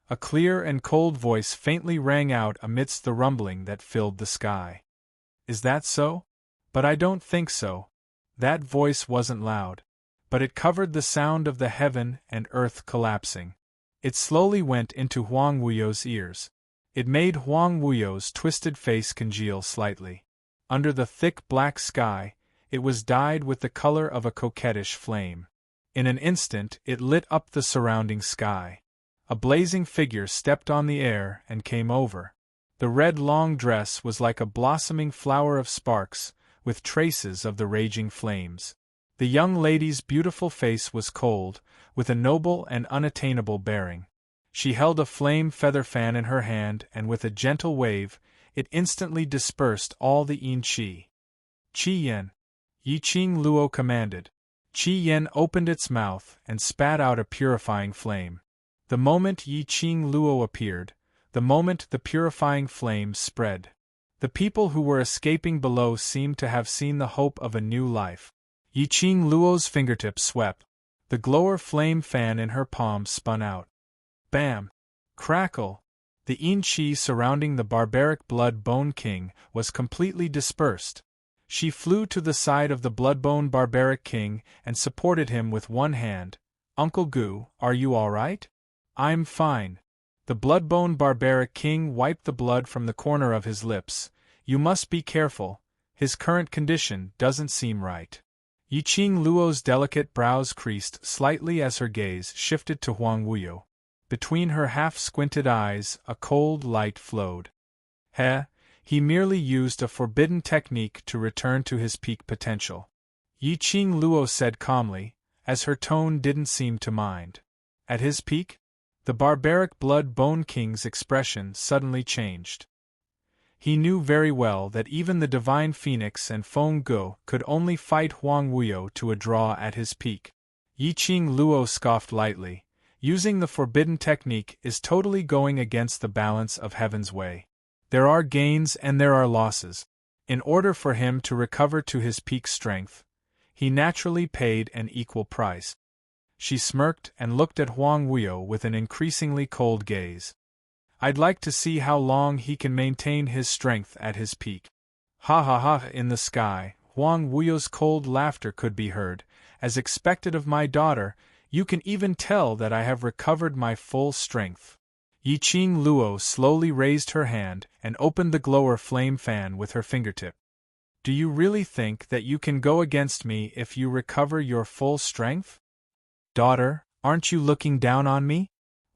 a clear and cold voice faintly rang out amidst the rumbling that filled the sky. Is that so? But I don't think so. That voice wasn't loud, but it covered the sound of the heaven and earth collapsing. It slowly went into Huang Wuyo's ears. It made Huang Wuyo's twisted face congeal slightly. Under the thick black sky, it was dyed with the color of a coquettish flame. In an instant it lit up the surrounding sky. A blazing figure stepped on the air and came over. The red long dress was like a blossoming flower of sparks, with traces of the raging flames. The young lady's beautiful face was cold, with a noble and unattainable bearing. She held a flame feather fan in her hand, and with a gentle wave, it instantly dispersed all the Yin-Chi. Qi Yen! Yi Qing Luo commanded. Qi Yen opened its mouth and spat out a purifying flame. The moment Yi Qing Luo appeared, the moment the purifying flame spread. The people who were escaping below seemed to have seen the hope of a new life. Yi Qing Luo's fingertips swept. The glower flame fan in her palm spun out. Bam! Crackle! The Yin-Chi surrounding the barbaric Blood-Bone King was completely dispersed. She flew to the side of the Blood-Bone Barbaric King and supported him with one hand. Uncle Gu, are you all right? I'm fine. The Blood-Bone Barbaric King wiped the blood from the corner of his lips. You must be careful. His current condition doesn't seem right. Yi Qing Luo's delicate brows creased slightly as her gaze shifted to Huang Wuyo. Between her half-squinted eyes, a cold light flowed. He merely used a forbidden technique to return to his peak potential. Yi Qing Luo said calmly, as her tone didn't seem to mind. At his peak? The barbaric Blood-Bone King's expression suddenly changed. He knew very well that even the Divine Phoenix and Feng Ge could only fight Huang Wuyo to a draw at his peak. Yi Qing Luo scoffed lightly. Using the forbidden technique is totally going against the balance of heaven's way. There are gains and there are losses. In order for him to recover to his peak strength, he naturally paid an equal price. She smirked and looked at Huang Wuyo with an increasingly cold gaze. I'd like to see how long he can maintain his strength at his peak. Ha ha ha! In the sky, Huang Wuyo's cold laughter could be heard. As expected of my daughter, you can even tell that I have recovered my full strength. Yi Qing Luo slowly raised her hand and opened the glower flame fan with her fingertip. Do you really think that you can go against me if you recover your full strength? Daughter, aren't you looking down on me?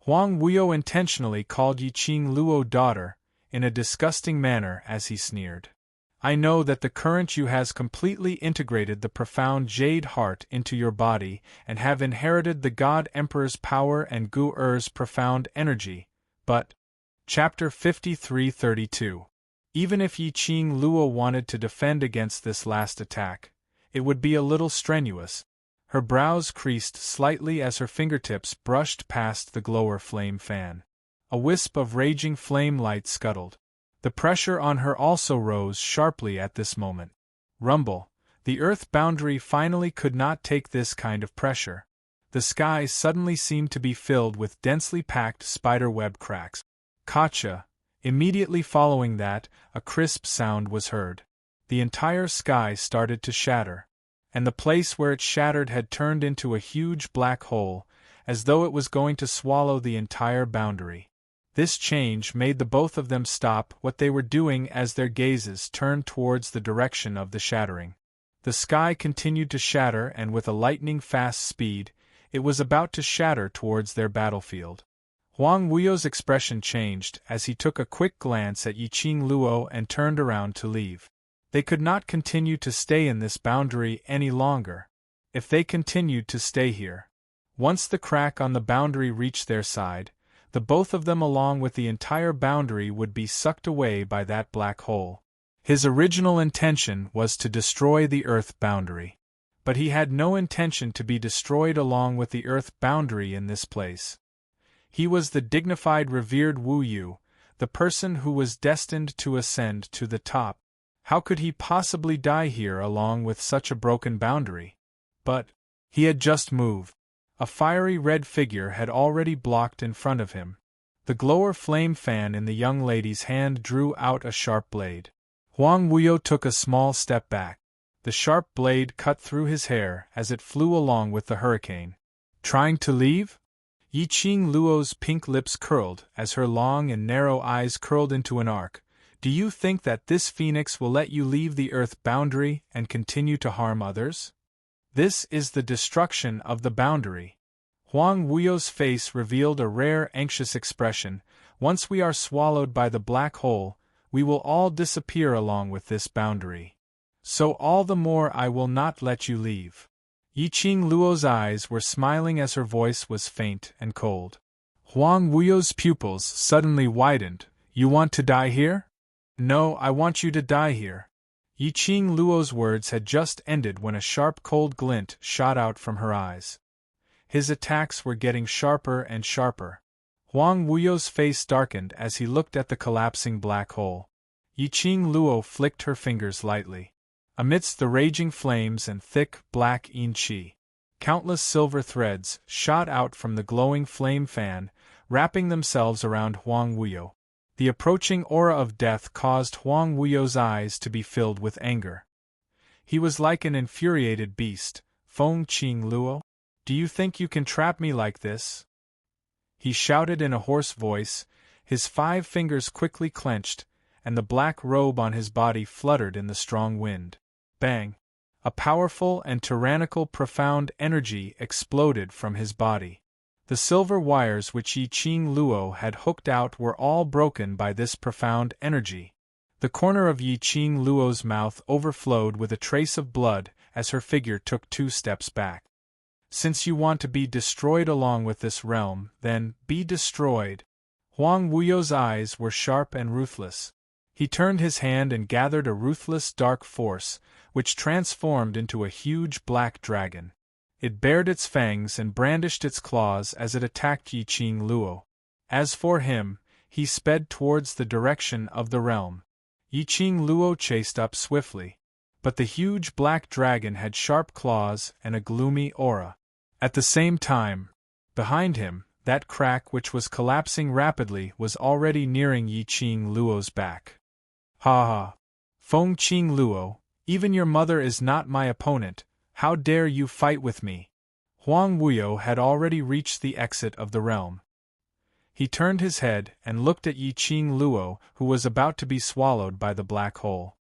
Huang Wuyo intentionally called Yi Qing Luo daughter, in a disgusting manner as he sneered. I know that the current you has completely integrated the profound jade heart into your body and have inherited the God Emperor's power and Gu Er's profound energy, but... Chapter 53-32. Even if Yi Qing Luo wanted to defend against this last attack, it would be a little strenuous. Her brows creased slightly as her fingertips brushed past the glower flame fan. A wisp of raging flame light scuttled. The pressure on her also rose sharply at this moment. Rumble! The earth boundary finally could not take this kind of pressure. The sky suddenly seemed to be filled with densely packed spider-web cracks. Gotcha! Immediately following that, a crisp sound was heard. The entire sky started to shatter. And the place where it shattered had turned into a huge black hole, as though it was going to swallow the entire boundary. This change made the both of them stop what they were doing as their gazes turned towards the direction of the shattering. The sky continued to shatter, and with a lightning-fast speed, it was about to shatter towards their battlefield. Huang Wuyo's expression changed as he took a quick glance at Yi Qing Luo and turned around to leave. They could not continue to stay in this boundary any longer. If they continued to stay here, once the crack on the boundary reached their side, the both of them along with the entire boundary would be sucked away by that black hole. His original intention was to destroy the Earth boundary. But he had no intention to be destroyed along with the Earth boundary in this place. He was the dignified revered Wu Yu, the person who was destined to ascend to the top. How could he possibly die here along with such a broken boundary? But he had just moved. A fiery red figure had already blocked in front of him. The glower flame fan in the young lady's hand drew out a sharp blade. Huang Wuyo took a small step back. The sharp blade cut through his hair as it flew along with the hurricane. Trying to leave? Yi Qing Luo's pink lips curled as her long and narrow eyes curled into an arc. Do you think that this phoenix will let you leave the earth boundary and continue to harm others? This is the destruction of the boundary. Huang Wuyo's face revealed a rare anxious expression. Once we are swallowed by the black hole, we will all disappear along with this boundary. So all the more I will not let you leave. Yiqing Luo's eyes were smiling as her voice was faint and cold. Huang Wuyo's pupils suddenly widened. You want to die here? No, I want you to die here. Yiqing Luo's words had just ended when a sharp cold glint shot out from her eyes. His attacks were getting sharper and sharper. Huang Wuyo's face darkened as he looked at the collapsing black hole. Yiqing Luo flicked her fingers lightly. Amidst the raging flames and thick, black yin qi, countless silver threads shot out from the glowing flame fan, wrapping themselves around Huang Wuyo. The approaching aura of death caused Huang Wuyo's eyes to be filled with anger. He was like an infuriated beast. Feng Qing Luo, do you think you can trap me like this? He shouted in a hoarse voice, his 5 fingers quickly clenched, and the black robe on his body fluttered in the strong wind. Bang! A powerful and tyrannical profound energy exploded from his body. The silver wires which Yiqing Luo had hooked out were all broken by this profound energy. The corner of Yiqing Luo's mouth overflowed with a trace of blood as her figure took 2 steps back. Since you want to be destroyed along with this realm, then be destroyed. Huang Wuyo's eyes were sharp and ruthless. He turned his hand and gathered a ruthless dark force, which transformed into a huge black dragon. It bared its fangs and brandished its claws as it attacked Yiqing Luo. As for him, he sped towards the direction of the realm. Yiqing Luo chased up swiftly. But the huge black dragon had sharp claws and a gloomy aura. At the same time, behind him, that crack which was collapsing rapidly was already nearing Yiqing Luo's back. Ha ha! Feng Qing Luo, even your mother is not my opponent. How dare you fight with me? Huang Wuyo had already reached the exit of the realm. He turned his head and looked at Yiqing Luo, who was about to be swallowed by the black hole.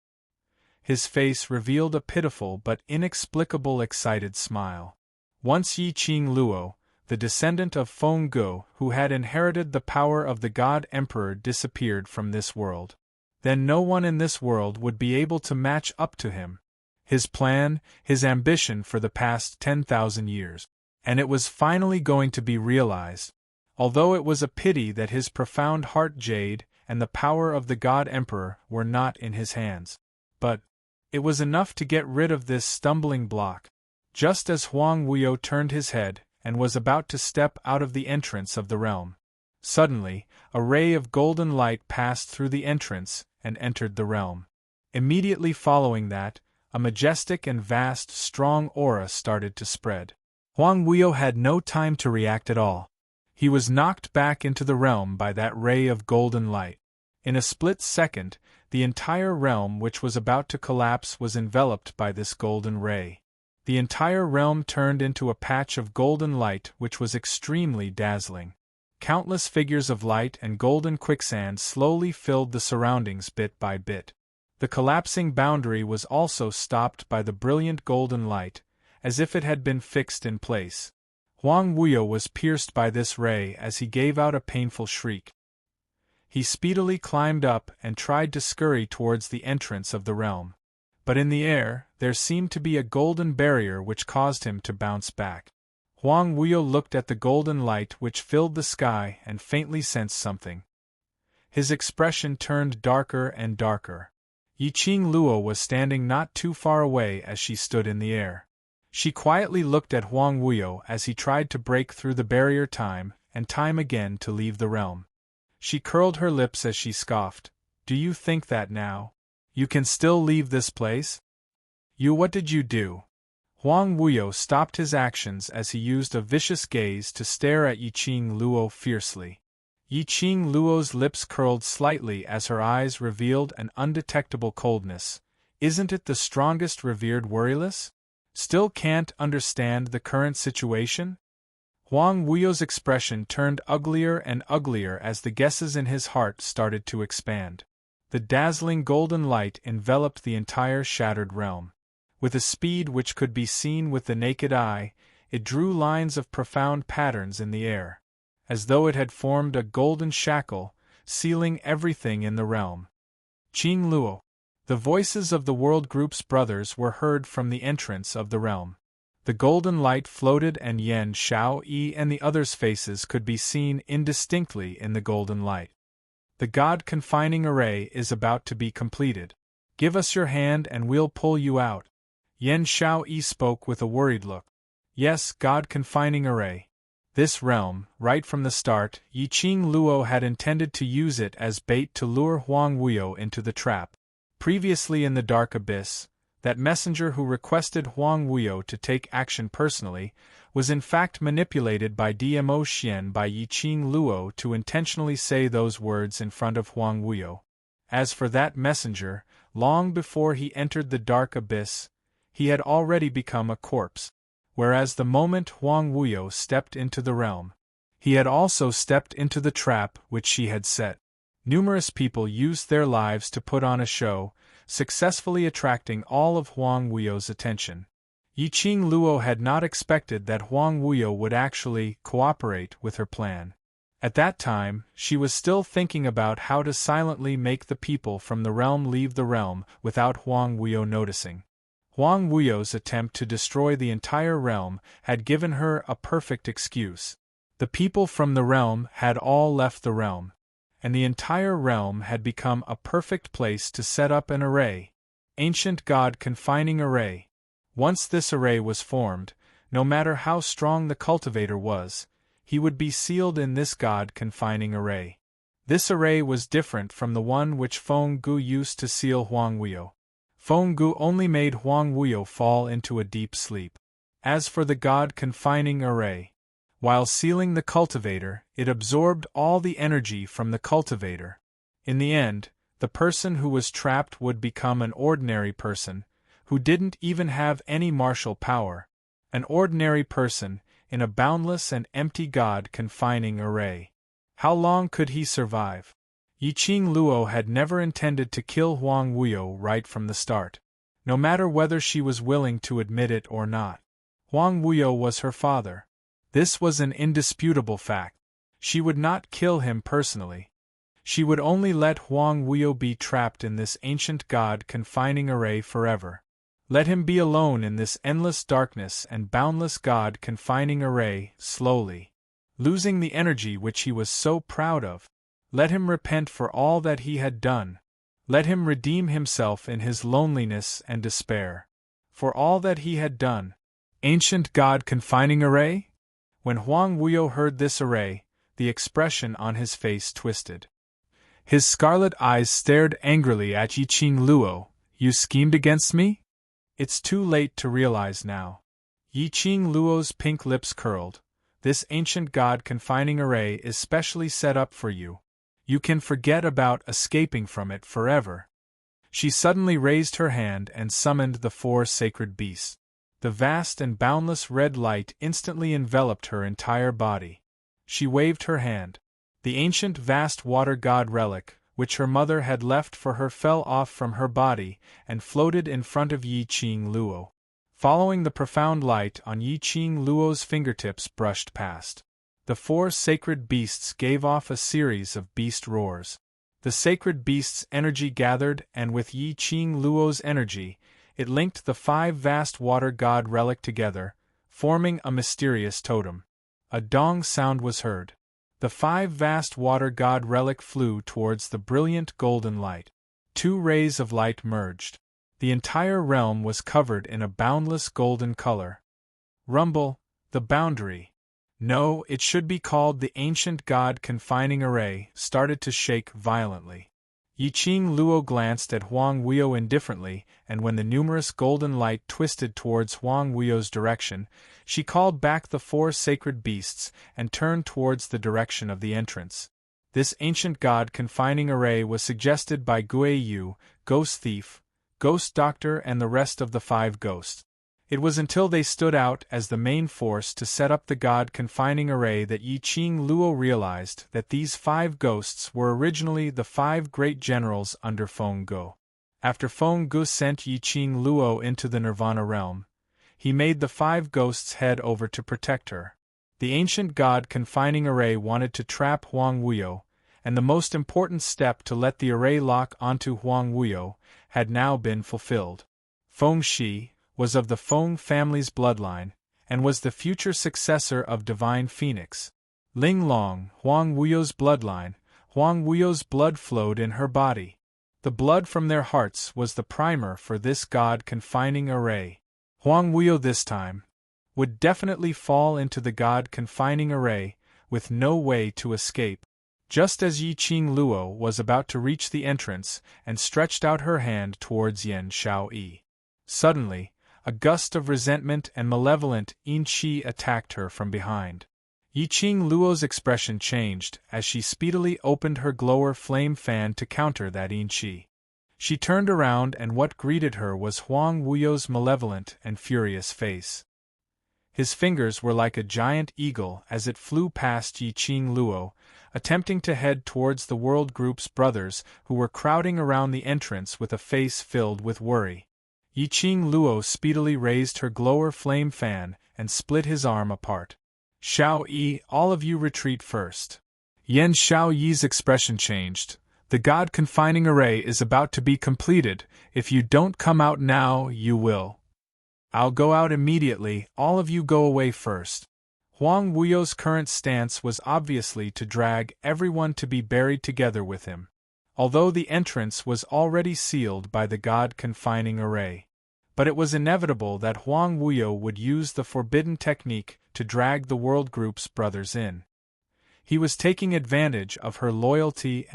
His face revealed a pitiful but inexplicable excited smile. Once Yiqing Luo, the descendant of Feng Guo, who had inherited the power of the God Emperor, disappeared from this world. Then no one in this world would be able to match up to him. His plan, his ambition for the past 10,000 years. And it was finally going to be realized. Although it was a pity that his profound heart jade and the power of the God Emperor were not in his hands. But it was enough to get rid of this stumbling block. Just as Huang Wuyo turned his head and was about to step out of the entrance of the realm, suddenly, a ray of golden light passed through the entrance and entered the realm. Immediately following that, a majestic and vast, strong aura started to spread. Huang Wuyo had no time to react at all. He was knocked back into the realm by that ray of golden light. In a split second, the entire realm which was about to collapse was enveloped by this golden ray. The entire realm turned into a patch of golden light which was extremely dazzling. Countless figures of light and golden quicksand slowly filled the surroundings bit by bit. The collapsing boundary was also stopped by the brilliant golden light, as if it had been fixed in place. Huang Wuyo was pierced by this ray as he gave out a painful shriek. He speedily climbed up and tried to scurry towards the entrance of the realm. But in the air, there seemed to be a golden barrier which caused him to bounce back. Huang Wuyo looked at the golden light which filled the sky and faintly sensed something. His expression turned darker and darker. Yiqing Luo was standing not too far away as she stood in the air. She quietly looked at Huang Wuyo as he tried to break through the barrier time and time again to leave the realm. She curled her lips as she scoffed. Do you think that now you can still leave this place? What did you do? Huang Wuyo stopped his actions as he used a vicious gaze to stare at Yiqing Luo fiercely. Yiqing Luo's lips curled slightly as her eyes revealed an undetectable coldness. Isn't it the strongest revered worryless? Still can't understand the current situation? Huang Wuyo's expression turned uglier and uglier as the guesses in his heart started to expand. The dazzling golden light enveloped the entire shattered realm. With a speed which could be seen with the naked eye, it drew lines of profound patterns in the air, as though it had formed a golden shackle, sealing everything in the realm. Qing Luo. The voices of the World Group's brothers were heard from the entrance of the realm. The golden light floated and Yan Xiaoyi and the others' faces could be seen indistinctly in the golden light. The God confining array is about to be completed. Give us your hand and we'll pull you out. Yan Xiaoyi spoke with a worried look. Yes, God confining array. This realm, right from the start, Yiqing Luo had intended to use it as bait to lure Huang Wuyo into the trap. Previously in the dark abyss, that messenger who requested Huang Wuyo to take action personally was in fact manipulated by Dmo Xian by Yiqing Luo to intentionally say those words in front of Huang Wuyo. As for that messenger, long before he entered the dark abyss, he had already become a corpse. Whereas the moment Huang Wuyo stepped into the realm, he had also stepped into the trap which she had set. Numerous people used their lives to put on a show, successfully attracting all of Huang Wuyo's attention. Yiqing Luo had not expected that Huang Wuyo would actually cooperate with her plan. At that time, she was still thinking about how to silently make the people from the realm leave the realm without Huang Wuyo noticing. Huang Wuyo's attempt to destroy the entire realm had given her a perfect excuse. The people from the realm had all left the realm, and the entire realm had become a perfect place to set up an array. Ancient God confining array. Once this array was formed, no matter how strong the cultivator was, he would be sealed in this God confining array. This array was different from the one which Feng Gu used to seal Huang Wuyo. Feng Gu only made Huang Wuyo fall into a deep sleep. As for the God confining array, while sealing the cultivator, it absorbed all the energy from the cultivator. In the end, the person who was trapped would become an ordinary person, who didn't even have any martial power. An ordinary person, in a boundless and empty God confining array. How long could he survive? Yiqing Luo had never intended to kill Huang Wuyo right from the start, no matter whether she was willing to admit it or not. Huang Wuyo was her father. This was an indisputable fact. She would not kill him personally. She would only let Huang Wuyo be trapped in this ancient God confining array forever. Let him be alone in this endless darkness and boundless God confining array, slowly losing the energy which he was so proud of. Let him repent for all that he had done. Let him redeem himself in his loneliness and despair. For all that he had done. Ancient God confining array? When Huang Wuyo heard this array, the expression on his face twisted. His scarlet eyes stared angrily at Yiqing Luo. You schemed against me? It's too late to realize now. Yiqing Luo's pink lips curled. This ancient God confining array is specially set up for you. You can forget about escaping from it forever. She suddenly raised her hand and summoned the 4 sacred beasts. The vast and boundless red light instantly enveloped her entire body. She waved her hand. The ancient vast water god relic, which her mother had left for her, fell off from her body and floated in front of Yiqing Luo. Following the profound light on Yiqing Luo's fingertips brushed past. The 4 sacred beasts gave off a series of beast roars. The sacred beasts' energy gathered, and with Yiqing Luo's energy, it linked the 5 vast water god relic together, forming a mysterious totem. A dong sound was heard. The 5 vast water god relic flew towards the brilliant golden light. 2 rays of light merged. The entire realm was covered in a boundless golden color. Rumble, the boundary. No, it should be called the ancient God confining array, started to shake violently. Yiqing Luo glanced at Huang Wuyo indifferently, and when the numerous golden light twisted towards Huang Wuyo's direction, she called back the 4 sacred beasts and turned towards the direction of the entrance. This ancient God confining array was suggested by Gui Yu, Ghost Thief, Ghost Doctor, and the rest of the 5 ghosts. It was until they stood out as the main force to set up the god-confining array that Yi Qing Luo realized that these 5 ghosts were originally the 5 great generals under Feng Go. After Feng Go sent Yi Qing Luo into the Nirvana realm, he made the 5 ghosts head over to protect her. The ancient god-confining array wanted to trap Huang Wuyo, and the most important step to let the array lock onto Huang Wuyo had now been fulfilled. Feng Shi was of the Feng family's bloodline, and was the future successor of Divine Phoenix. Ling Long, Huang Wuyo's bloodline, Huang Wuyo's blood flowed in her body. The blood from their hearts was the primer for this god-confining array. Huang Wuyo this time would definitely fall into the god-confining array, with no way to escape. Just as Yi Qing Luo was about to reach the entrance and stretched out her hand towards Yan Xiaoyi, suddenly, a gust of resentment and malevolent yin qi attacked her from behind. Yi Qing Luo's expression changed as she speedily opened her glower flame fan to counter that yin qi. She turned around and what greeted her was Huang Wuyo's malevolent and furious face. His fingers were like a giant eagle as it flew past Yi Qing Luo, attempting to head towards the World Group's brothers who were crowding around the entrance with a face filled with worry. Yi Qing Luo speedily raised her glower flame fan and split his arm apart. Xiao Yi, all of you retreat first. Yan Xiaoyi's expression changed. The god-confining array is about to be completed. If you don't come out now, you will. I'll go out immediately, all of you go away first. Huang Wuyo's current stance was obviously to drag everyone to be buried together with him, although the entrance was already sealed by the god-confining array. But it was inevitable that Huang Wuyo would use the forbidden technique to drag the World Group's brothers in. He was taking advantage of her loyalty,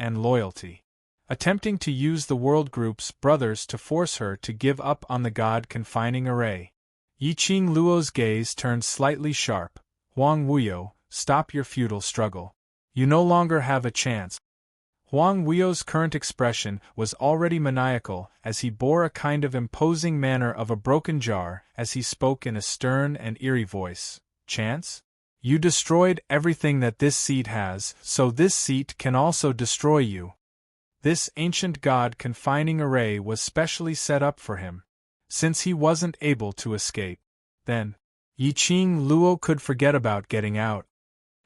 attempting to use the World Group's brothers to force her to give up on the god-confining array. Yi Qing Luo's gaze turned slightly sharp. Huang Wuyo, stop your futile struggle. You no longer have a chance. Huang Wuyo's current expression was already maniacal as he bore a kind of imposing manner of a broken jar as he spoke in a stern and eerie voice. Chance? You destroyed everything that this seat has, so this seat can also destroy you. This ancient god-confining array was specially set up for him, since he wasn't able to escape. Then, Yi Qing Luo could forget about getting out.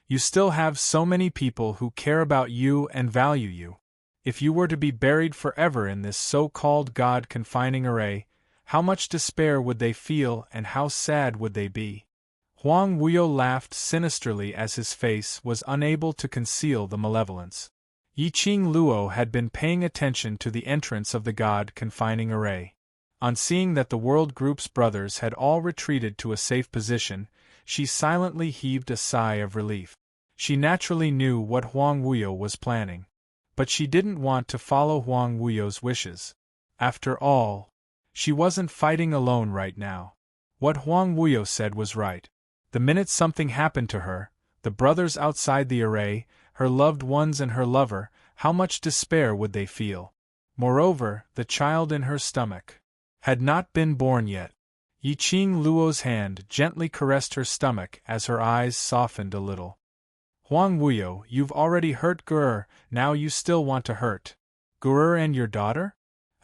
You still have so many people who care about you and value you. If you were to be buried forever in this so-called god-confining array, how much despair would they feel and how sad would they be? Huang Wuyo laughed sinisterly as his face was unable to conceal the malevolence. Yi Qing Luo had been paying attention to the entrance of the god-confining array. On seeing that the World Group's brothers had all retreated to a safe position, she silently heaved a sigh of relief. She naturally knew what Huang Wuyo was planning, but she didn't want to follow Huang Wuyo's wishes. After all, she wasn't fighting alone right now. What Huang Wuyo said was right. The minute something happened to her, the brothers outside the array, her loved ones and her lover, how much despair would they feel? Moreover, the child in her stomach had not been born yet. Yi Qing Luo's hand gently caressed her stomach as her eyes softened a little. Huang Wuyo, you've already hurt Gu'er, now you still want to hurt Gu'er and your daughter?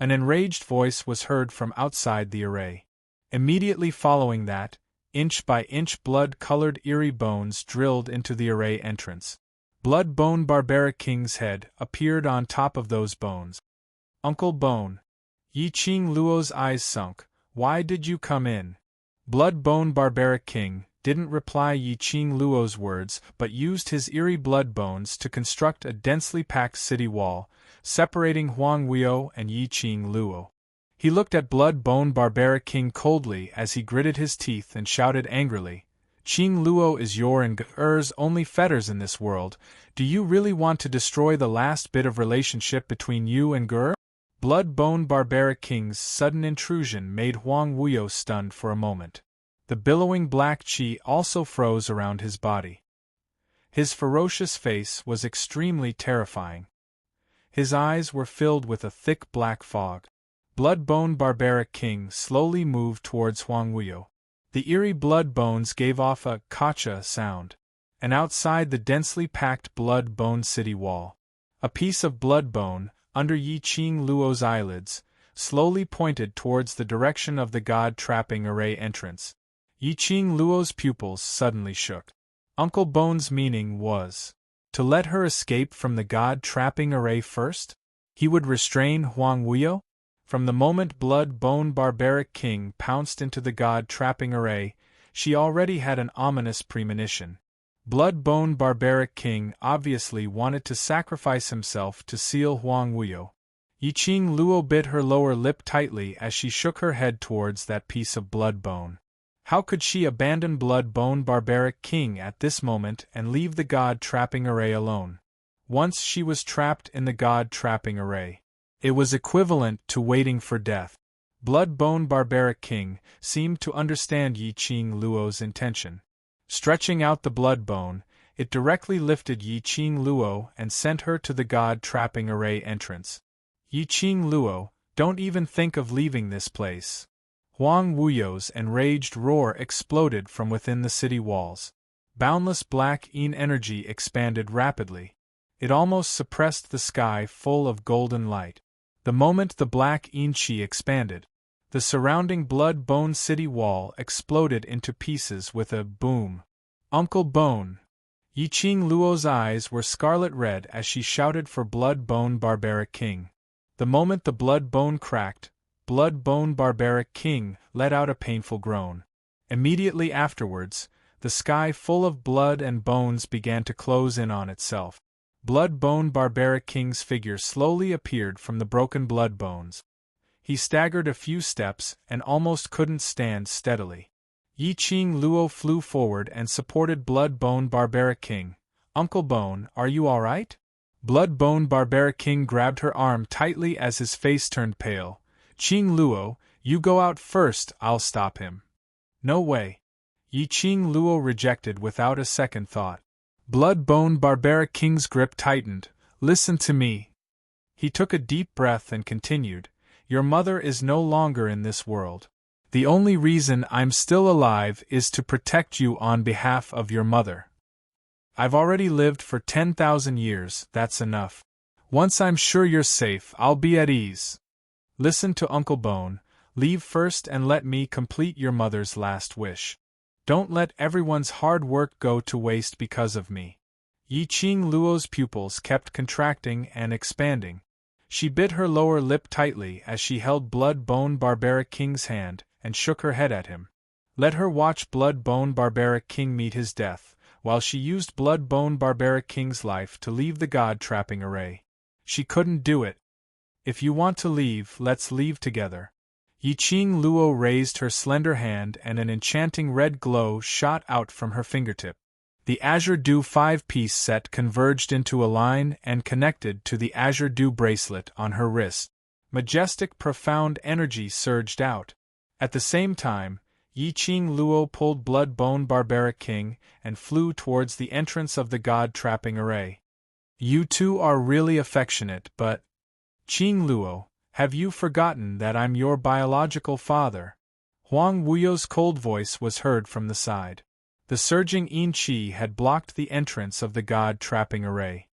An enraged voice was heard from outside the array. Immediately following that, inch by inch blood-colored eerie bones drilled into the array entrance. Blood Bone Barbaric King's head appeared on top of those bones. Uncle Bone. Yi Qing Luo's eyes sunk. Why did you come in? Blood Bone Barbaric King didn't reply Yi Qing Luo's words but used his eerie blood bones to construct a densely packed city wall, separating Huang Wuyo and Yi Qing Luo. He looked at Blood Bone Barbaric King coldly as he gritted his teeth and shouted angrily, Qing Luo is your and Gu'er's only fetters in this world. Do you really want to destroy the last bit of relationship between you and Gu'er? Blood Bone Barbaric King's sudden intrusion made Huang Wuyo stunned for a moment. The billowing black qi also froze around his body. His ferocious face was extremely terrifying. His eyes were filled with a thick black fog. Blood Bone Barbaric King slowly moved towards Huang Wuyo. The eerie blood bones gave off a "kacha" sound. And outside the densely packed blood bone city wall, a piece of blood bone, under Yi Qing Luo's eyelids, slowly pointed towards the direction of the god-trapping array entrance. Yi Qing Luo's pupils suddenly shook. Uncle Bone's meaning was to let her escape from the god-trapping array first? He would restrain Huang Wuyo? From the moment Blood Bone Barbaric King pounced into the god-trapping array, she already had an ominous premonition. Blood Bone Barbaric King obviously wanted to sacrifice himself to seal Huang Wuyo. Yi Qing Luo bit her lower lip tightly as she shook her head towards that piece of blood bone. How could she abandon Blood Bone Barbaric King at this moment and leave the god-trapping array alone? Once she was trapped in the god-trapping array, it was equivalent to waiting for death. Blood Bone Barbaric King seemed to understand Yi Qing Luo's intention. Stretching out the blood bone, it directly lifted Yi Qing Luo and sent her to the god-trapping array entrance. Yi Qing Luo, don't even think of leaving this place. Huang Wuyo's enraged roar exploded from within the city walls. Boundless black Yin energy expanded rapidly. It almost suppressed the sky full of golden light. The moment the black Yin Qi expanded, the surrounding blood bone city wall exploded into pieces with a boom. Uncle Bone! Yi Qing Luo's eyes were scarlet red as she shouted for Blood Bone Barbaric King. The moment the blood bone cracked, Blood Bone Barbaric King let out a painful groan. Immediately afterwards, the sky full of blood and bones began to close in on itself. Blood Bone Barbaric King's figure slowly appeared from the broken blood bones. He staggered a few steps and almost couldn't stand steadily. Yi Qing Luo flew forward and supported Blood Bone Barbaric King. Uncle Bone, are you all right? Blood Bone Barbaric King grabbed her arm tightly as his face turned pale. Qing Luo, you go out first, I'll stop him. No way. Yi Qing Luo rejected without a second thought. Blood Bone Barbaric King's grip tightened. Listen to me. He took a deep breath and continued. Your mother is no longer in this world. The only reason I'm still alive is to protect you on behalf of your mother. I've already lived for 10,000 years, that's enough. Once I'm sure you're safe, I'll be at ease. Listen to Uncle Bone, leave first and let me complete your mother's last wish. Don't let everyone's hard work go to waste because of me. Yi Qing Luo's pupils kept contracting and expanding. She bit her lower lip tightly as she held Blood Bone Barbaric King's hand and shook her head at him. Let her watch Blood Bone Barbaric King meet his death, while she used Blood Bone Barbaric King's life to leave the god-trapping array. She couldn't do it. If you want to leave, let's leave together. Yi Qing Luo raised her slender hand and an enchanting red glow shot out from her fingertip. The Azure Dew 5-piece set converged into a line and connected to the Azure Dew bracelet on her wrist. Majestic, profound energy surged out. At the same time, Yi Qing Luo pulled Blood Bone Barbaric King and flew towards the entrance of the god-trapping array. You two are really affectionate, but… Qing Luo, have you forgotten that I'm your biological father? Huang Wuyo's cold voice was heard from the side. The surging Yin Qi had blocked the entrance of the god-trapping array.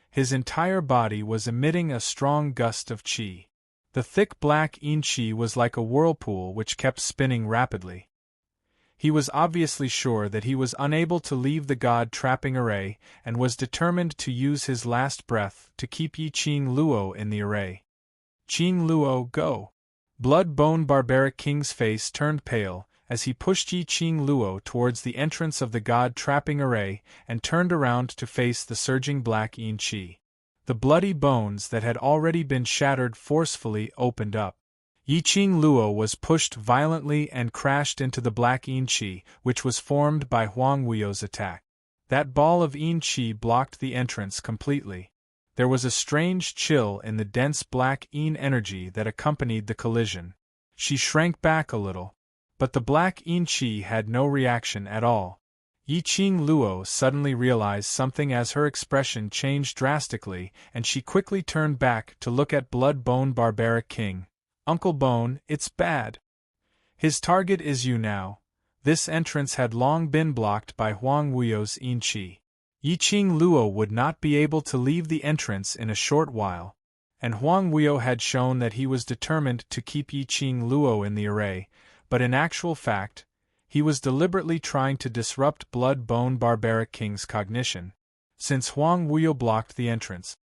His entire body was emitting a strong gust of qi. The thick black Yin Qi was like a whirlpool which kept spinning rapidly. He was obviously sure that he was unable to leave the god-trapping array and was determined to use his last breath to keep Yi Qing Luo in the array. Qing Luo, go! Blood Bone Barbaric King's face turned pale as he pushed Yi Qing Luo towards the entrance of the god-trapping array and turned around to face the surging black Yin Qi. The bloody bones that had already been shattered forcefully opened up. Yi Qing Luo was pushed violently and crashed into the black Yin Qi, which was formed by Huang Wuyo's attack. That ball of Yin Qi blocked the entrance completely. There was a strange chill in the dense black Yin energy that accompanied the collision. She shrank back a little, but the black Yin Qi had no reaction at all. Yi Qing Luo suddenly realized something as her expression changed drastically, and she quickly turned back to look at Blood Bone Barbaric King. Uncle Bone, it's bad. His target is you now. This entrance had long been blocked by Huang Wuyo's Yinqi. Yiqing Luo would not be able to leave the entrance in a short while, and Huang Wuyo had shown that he was determined to keep Yiqing Luo in the array, but in actual fact, he was deliberately trying to disrupt Blood Bone Barbaric King's cognition, since Huang Wuyo blocked the entrance.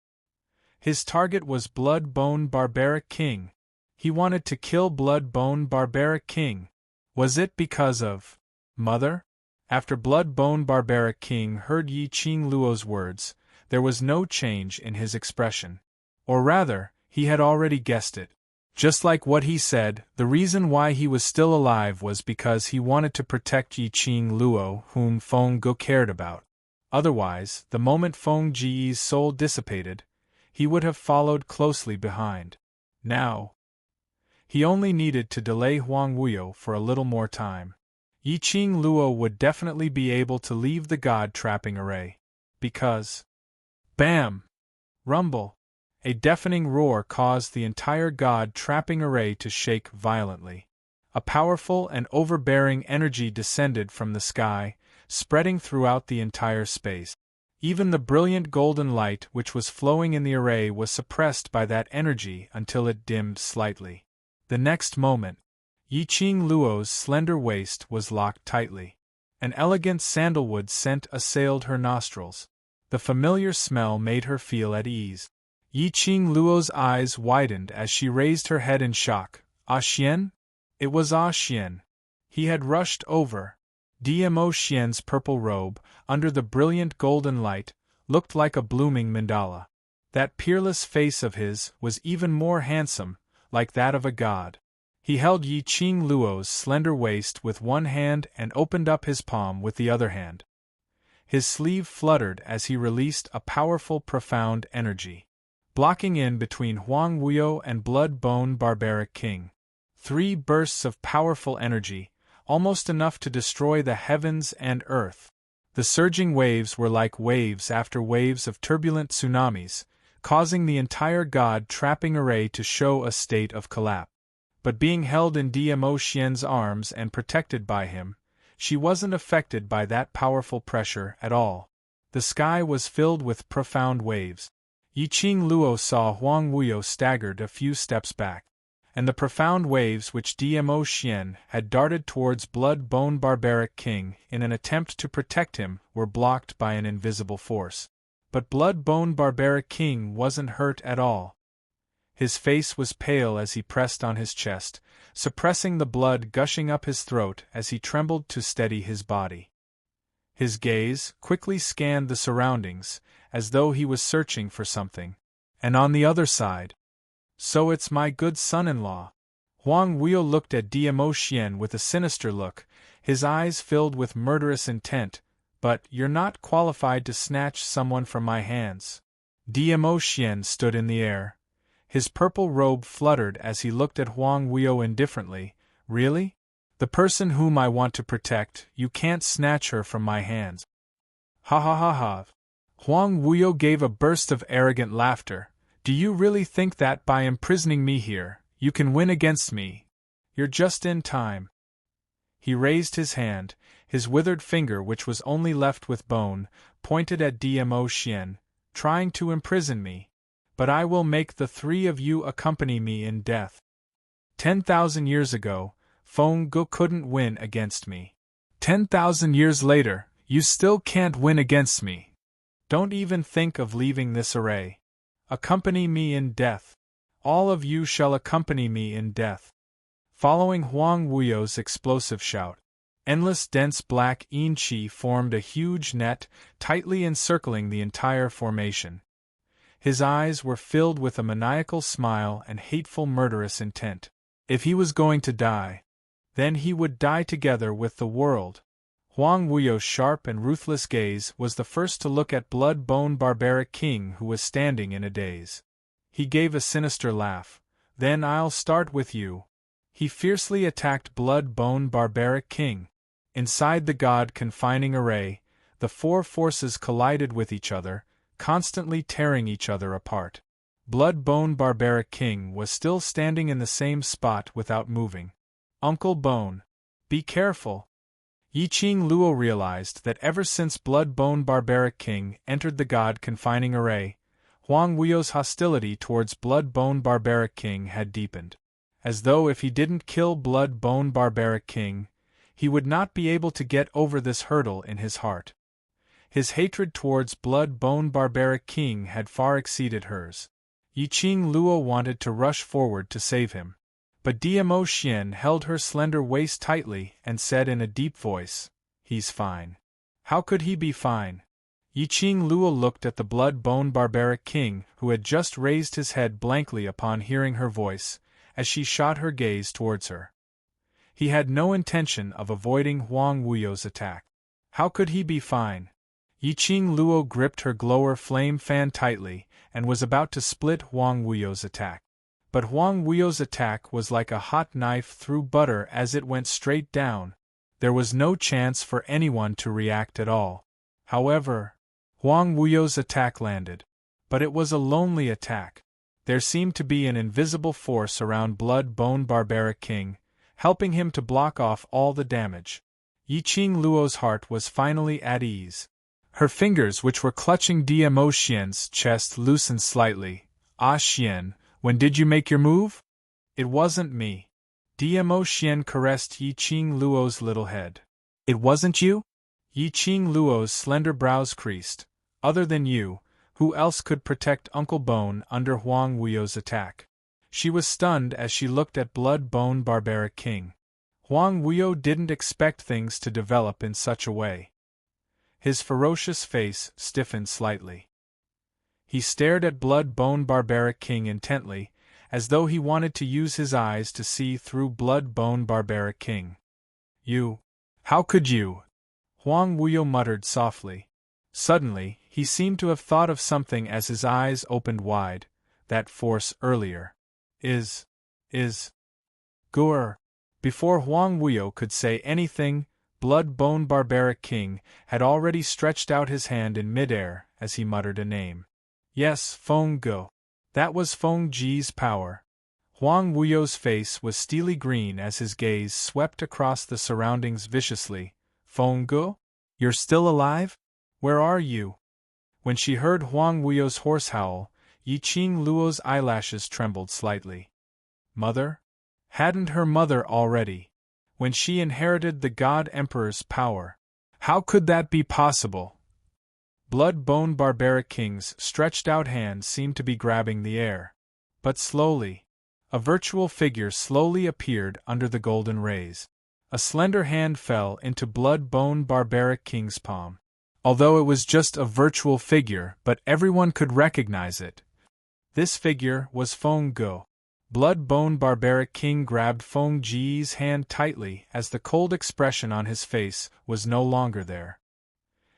His target was Blood Bone Barbaric King. He wanted to kill Blood Bone Barbaric King. Was it because of Mother? After Blood Bone Barbaric King heard Yiqing Luo's words, there was no change in his expression. Or rather, he had already guessed it. Just like what he said, the reason why he was still alive was because he wanted to protect Yiqing Luo, whom Feng Ge cared about. Otherwise, the moment Feng Ji's soul dissipated, he would have followed closely behind. Now, he only needed to delay Huang Wuyo for a little more time. Yiqing Luo would definitely be able to leave the god-trapping array. Because… Bam! Rumble! A deafening roar caused the entire god-trapping array to shake violently. A powerful and overbearing energy descended from the sky, spreading throughout the entire space. Even the brilliant golden light which was flowing in the array was suppressed by that energy until it dimmed slightly. The next moment, Yiqing Luo's slender waist was locked tightly. An elegant sandalwood scent assailed her nostrils. The familiar smell made her feel at ease. Yiqing Luo's eyes widened as she raised her head in shock. Ah Xian? It was Ah Xian. He had rushed over. Dmo Xian's purple robe, under the brilliant golden light, looked like a blooming mandala. That peerless face of his was even more handsome, like that of a god. He held Yiqing Luo's slender waist with one hand and opened up his palm with the other hand. His sleeve fluttered as he released a powerful, profound energy, blocking in between Huang Wuyo and Blood Bone Barbaric King. 3 bursts of powerful energy, almost enough to destroy the heavens and earth. The surging waves were like waves after waves of turbulent tsunamis, causing the entire god-trapping array to show a state of collapse. But being held in Dmo Xian's arms and protected by him, she wasn't affected by that powerful pressure at all. The sky was filled with profound waves. Yiqing Luo saw Huang Wuyo staggered a few steps back, and the profound waves which Dmo Xian had darted towards Blood Bone Barbaric King in an attempt to protect him were blocked by an invisible force. But Blood Bone Barbaric King wasn't hurt at all. His face was pale as he pressed on his chest, suppressing the blood gushing up his throat as he trembled to steady his body. His gaze quickly scanned the surroundings, as though he was searching for something. And on the other side, "So it's my good son-in-law." Huang Wuyo looked at Dmo Xian with a sinister look, his eyes filled with murderous intent. "But you're not qualified to snatch someone from my hands." Dmo Xian stood in the air. His purple robe fluttered as he looked at Huang Wuyo indifferently. "Really? The person whom I want to protect, you can't snatch her from my hands." "Ha ha ha ha." Huang Wuyo gave a burst of arrogant laughter. "Do you really think that by imprisoning me here, you can win against me? You're just in time." He raised his hand, his withered finger which was only left with bone, pointed at Dmo Xian. "Trying to imprison me. But I will make the 3 of you accompany me in death. 10,000 years ago, Feng Ge couldn't win against me. 10,000 years later, you still can't win against me. Don't even think of leaving this array. Accompany me in death. All of you shall accompany me in death." Following Huang Wuyo's explosive shout, endless dense black Yinqi formed a huge net, tightly encircling the entire formation. His eyes were filled with a maniacal smile and hateful murderous intent. If he was going to die, then he would die together with the world. Huang Wuyo's sharp and ruthless gaze was the first to look at Blood Bone Barbaric King, who was standing in a daze. He gave a sinister laugh. "Then I'll start with you." He fiercely attacked Blood Bone Barbaric King. Inside the god-confining array, the 4 forces collided with each other, constantly tearing each other apart. Blood Bone Barbaric King was still standing in the same spot without moving. "Uncle Bone, be careful." Yiqing Luo realized that ever since Blood-Bone Barbaric King entered the god-confining array, Huang Wuyo's hostility towards Blood-Bone Barbaric King had deepened. As though if he didn't kill Blood-Bone Barbaric King, he would not be able to get over this hurdle in his heart. His hatred towards Blood-Bone Barbaric King had far exceeded hers. Yiqing Luo wanted to rush forward to save him. But Diamo Xian held her slender waist tightly and said in a deep voice, "He's fine." How could he be fine? Yiqing Luo looked at the Blood-Bone Barbaric King, who had just raised his head blankly upon hearing her voice, as she shot her gaze towards her. He had no intention of avoiding Huang Wuyo's attack. How could he be fine? Yiqing Luo gripped her glower flame fan tightly and was about to split Huang Wuyo's attack. But Huang Wuyo's attack was like a hot knife through butter as it went straight down. There was no chance for anyone to react at all. However, Huang Wuyo's attack landed. But it was a lonely attack. There seemed to be an invisible force around Blood-Bone Barbaric King, helping him to block off all the damage. Yiqing Luo's heart was finally at ease. Her fingers, which were clutching Diamo Xian's chest, loosened slightly. "Ah Xian, when did you make your move?" "It wasn't me." Diamo Xian caressed Yiqing Luo's little head. "It wasn't you?" Yiqing Luo's slender brows creased. "Other than you, who else could protect Uncle Bone under Huang Wuyo's attack?" She was stunned as she looked at Blood-Bone Barbaric King. Huang Wuyo didn't expect things to develop in such a way. His ferocious face stiffened slightly. He stared at Blood-Bone Barbaric King intently, as though he wanted to use his eyes to see through Blood-Bone Barbaric King. "You? How could you?" Huang Wuyo muttered softly. Suddenly, he seemed to have thought of something as his eyes opened wide. "That force earlier. Is. Gur." Before Huang Wuyo could say anything, Blood-Bone Barbaric King had already stretched out his hand in midair as he muttered a name. Yes, Feng Gu. That was Feng Ji's power. Huang Wuyo's face was steely green as his gaze swept across the surroundings viciously. "Feng Gu? You're still alive? Where are you?" When she heard Huang Wuyo's hoarse howl, Yiqing Luo's eyelashes trembled slightly. Mother? Hadn't her mother already? When she inherited the God Emperor's power? How could that be possible? Blood-Bone Barbaric King's stretched out hand seemed to be grabbing the air. But slowly, a virtual figure slowly appeared under the golden rays. A slender hand fell into Blood-Bone Barbaric King's palm. Although it was just a virtual figure, but everyone could recognize it. This figure was Feng Gu. Blood-Bone Barbaric King grabbed Feng Ji's hand tightly as the cold expression on his face was no longer there.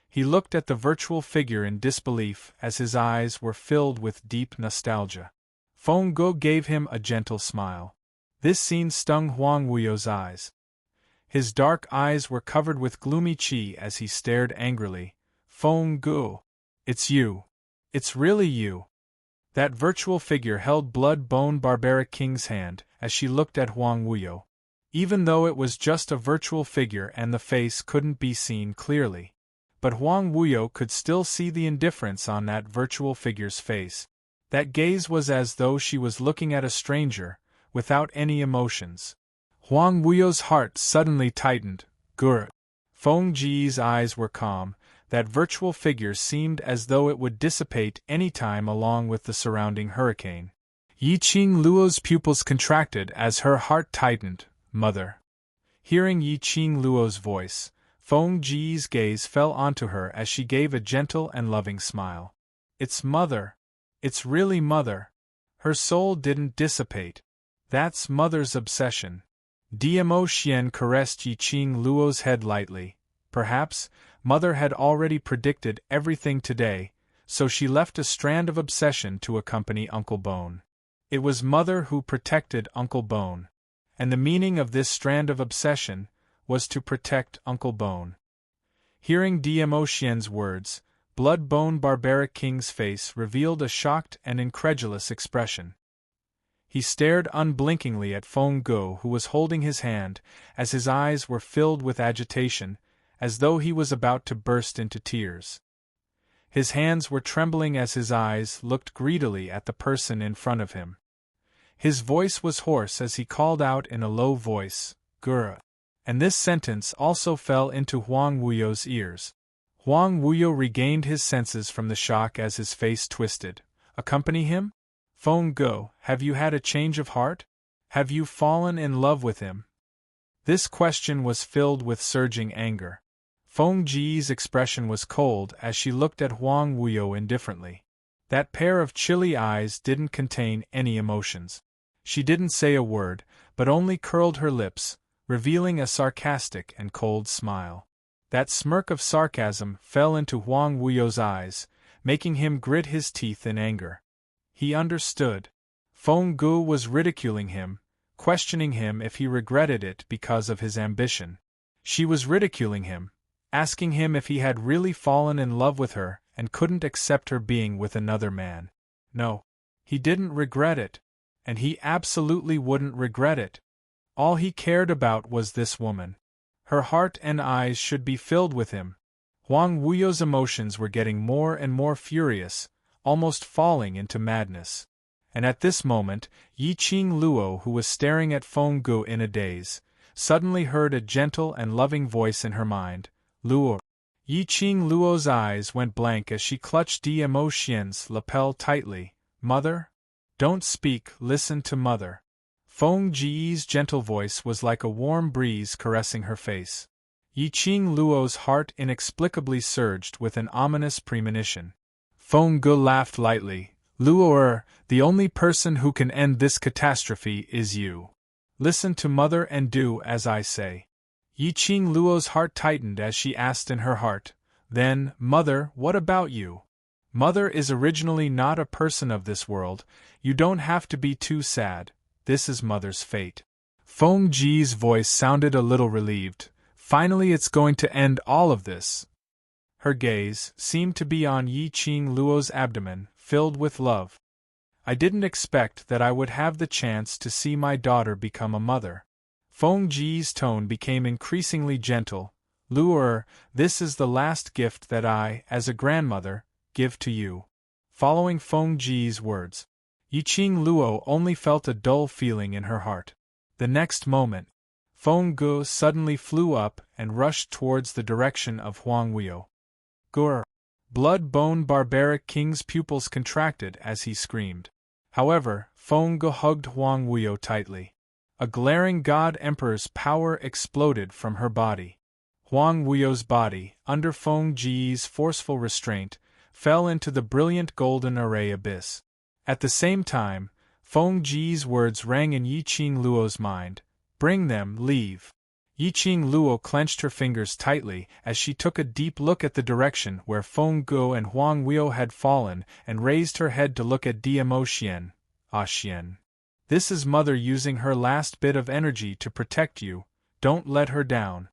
He looked at the virtual figure in disbelief as his eyes were filled with deep nostalgia. Feng Gu gave him a gentle smile. This scene stung Huang Wuyo's eyes. His dark eyes were covered with gloomy qi as he stared angrily. "Feng Gu. It's you. It's really you." That virtual figure held Blood-Bone Barbaric King's hand as she looked at Huang Wuyo. Even though it was just a virtual figure and the face couldn't be seen clearly. But Huang Wuyo could still see the indifference on that virtual figure's face. That gaze was as though she was looking at a stranger, without any emotions. Huang Wuyo's heart suddenly tightened. "Gur." Feng Ji's eyes were calm. That virtual figure seemed as though it would dissipate any time along with the surrounding hurricane. Yiqing Luo's pupils contracted as her heart tightened. "Mother." Hearing Yiqing Luo's voice, Feng Ji's gaze fell onto her as she gave a gentle and loving smile. "It's Mother. It's really Mother." Her soul didn't dissipate. That's Mother's obsession. Diamo Xian caressed Yiqing Luo's head lightly. Perhaps Mother had already predicted everything today, so she left a strand of obsession to accompany Uncle Bone. It was Mother who protected Uncle Bone. And the meaning of this strand of obsession was to protect Uncle Bone. Hearing Diamo Xian's words, Blood-Bone Barbaric King's face revealed a shocked and incredulous expression. He stared unblinkingly at Feng Guo, who was holding his hand, as his eyes were filled with agitation, as though he was about to burst into tears. His hands were trembling as his eyes looked greedily at the person in front of him. His voice was hoarse as he called out in a low voice, "Gura." And this sentence also fell into Huang Wuyo's ears. Huang Wuyo regained his senses from the shock as his face twisted. "Accompany him? Feng Guo, have you had a change of heart? Have you fallen in love with him?" This question was filled with surging anger. Feng Ji's expression was cold as she looked at Huang Wuyo indifferently. That pair of chilly eyes didn't contain any emotions. She didn't say a word, but only curled her lips, revealing a sarcastic and cold smile. That smirk of sarcasm fell into Huang Wuyo's eyes, making him grit his teeth in anger. He understood. Feng Guo was ridiculing him, questioning him if he regretted it because of his ambition. She was ridiculing him, asking him if he had really fallen in love with her and couldn't accept her being with another man. No, he didn't regret it, and he absolutely wouldn't regret it. All he cared about was this woman. Her heart and eyes should be filled with him. Huang Wuyo's emotions were getting more and more furious, almost falling into madness. And at this moment, Yiqing Luo, who was staring at Feng Guo in a daze, suddenly heard a gentle and loving voice in her mind, "Luo." Yiqing Luo's eyes went blank as she clutched Dmo Xian's lapel tightly. "Mother? Don't speak, listen to mother." Feng Ji's gentle voice was like a warm breeze caressing her face. Yiqing Luo's heart inexplicably surged with an ominous premonition. Feng Guo laughed lightly. "Luo, the only person who can end this catastrophe is you. Listen to mother and do as I say." Yiqing Luo's heart tightened as she asked in her heart, "Then, mother, what about you? Mother is originally not a person of this world, you don't have to be too sad, this is mother's fate." Feng Ji's voice sounded a little relieved. "Finally it's going to end all of this." Her gaze seemed to be on Yiqing Luo's abdomen, filled with love. "I didn't expect that I would have the chance to see my daughter become a mother." Feng Ji's tone became increasingly gentle. "Luo, this is the last gift that I, as a grandmother, give to you." Following Feng Ji's words, Yiqing Luo only felt a dull feeling in her heart. The next moment, Feng Guo suddenly flew up and rushed towards the direction of Huang Wuyo. "Gur!" Blood-bone barbaric king's pupils contracted as he screamed. However, Feng Guo hugged Huang Wuyo tightly. A glaring god emperor's power exploded from her body. Huang Wuyo's body, under Feng Ji's forceful restraint, fell into the brilliant golden array abyss. At the same time, Feng Ji's words rang in Yiqing Luo's mind, "Bring them, leave." Yiqing Luo clenched her fingers tightly as she took a deep look at the direction where Feng Guo and Huang Wuyo had fallen and raised her head to look at Dmo Xian. "Ah Xian. This is mother using her last bit of energy to protect you, don't let her down."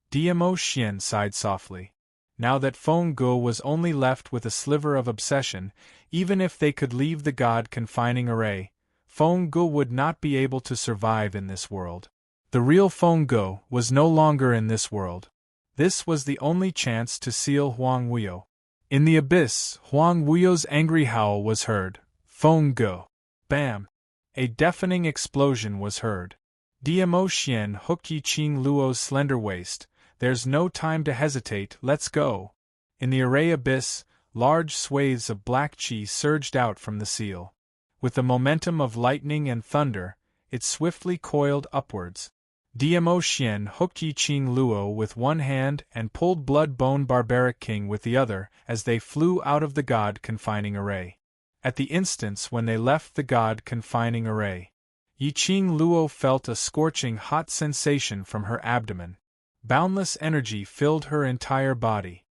Dmo Xian sighed softly. Now that Feng Guo was only left with a sliver of obsession, even if they could leave the god-confining array, Feng Guo would not be able to survive in this world. The real Feng Guo was no longer in this world. This was the only chance to seal Huang Wuyo. In the abyss, Huang Wuyo's angry howl was heard. "Feng Guo!" Bam! A deafening explosion was heard. Dmo Xian hooked Yiqing Luo's slender waist. "There's no time to hesitate, let's go." In the array abyss, large swathes of black qi surged out from the seal. With the momentum of lightning and thunder, it swiftly coiled upwards. Dmo Xian hooked Yiqing Luo with one hand and pulled Blood-Bone Barbaric King with the other as they flew out of the god-confining array. At the instance when they left the god-confining array, Yiqing Luo felt a scorching hot sensation from her abdomen. Boundless energy filled her entire body.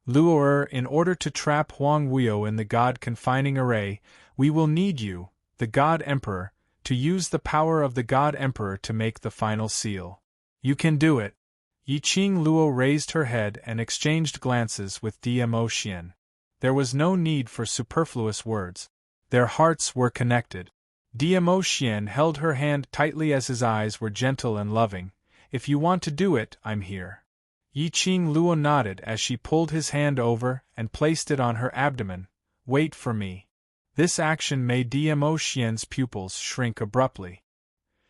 "Luo, in order to trap Huang Wuyo in the god-confining array, we will need you, the God Emperor, to use the power of the God Emperor to make the final seal. You can do it." Yiqing Luo raised her head and exchanged glances with Dmo Xian. There was no need for superfluous words. Their hearts were connected. Diamo Xian held her hand tightly as his eyes were gentle and loving. If you want to do it, I'm here. Yi Qing Luo nodded as she pulled his hand over and placed it on her abdomen. Wait for me. This action made Diamo Xian's pupils shrink abruptly.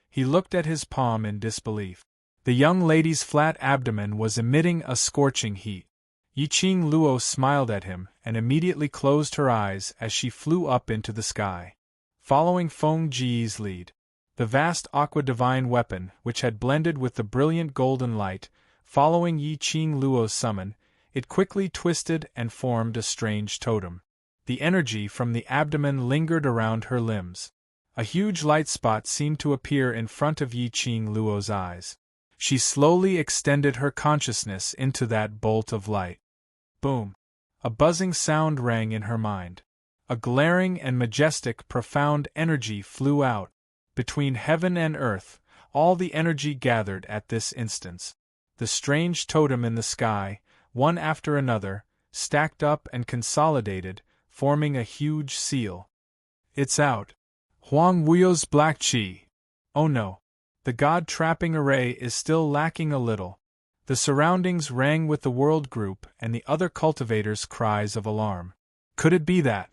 He looked at his palm in disbelief. The young lady's flat abdomen was emitting a scorching heat. Yi Qing Luo smiled at him and immediately closed her eyes as she flew up into the sky. Following Feng Ji's lead, the vast aqua divine weapon, which had blended with the brilliant golden light, following Yi Qing Luo's summon, it quickly twisted and formed a strange totem. The energy from the abdomen lingered around her limbs. A huge light spot seemed to appear in front of Yi Qing Luo's eyes. She slowly extended her consciousness into that bolt of light. Boom! A buzzing sound rang in her mind. A glaring and majestic, profound energy flew out. Between heaven and earth, all the energy gathered at this instance. The strange totem in the sky, one after another, stacked up and consolidated, forming a huge seal. It's out. Huang Wuyo's black qi. Oh no. The god-trapping array is still lacking a little. The surroundings rang with the world group and the other cultivators' cries of alarm. Could it be that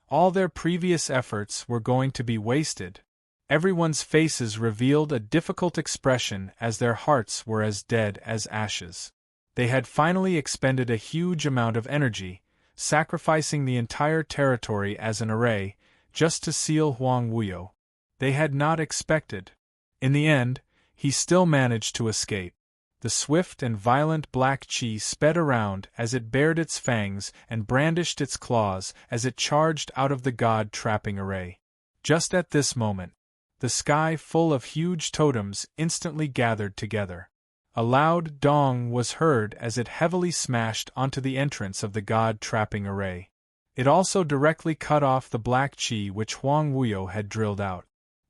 all their previous efforts were going to be wasted? Everyone's faces revealed a difficult expression as their hearts were as dead as ashes. They had finally expended a huge amount of energy, sacrificing the entire territory as an array, just to seal Huang Wuyo. They had not expected. In the end, he still managed to escape. The swift and violent black qi sped around as it bared its fangs and brandished its claws as it charged out of the god-trapping array. Just at this moment, the sky full of huge totems instantly gathered together. A loud dong was heard as it heavily smashed onto the entrance of the god-trapping array. It also directly cut off the black qi which Huang Wuyo had drilled out.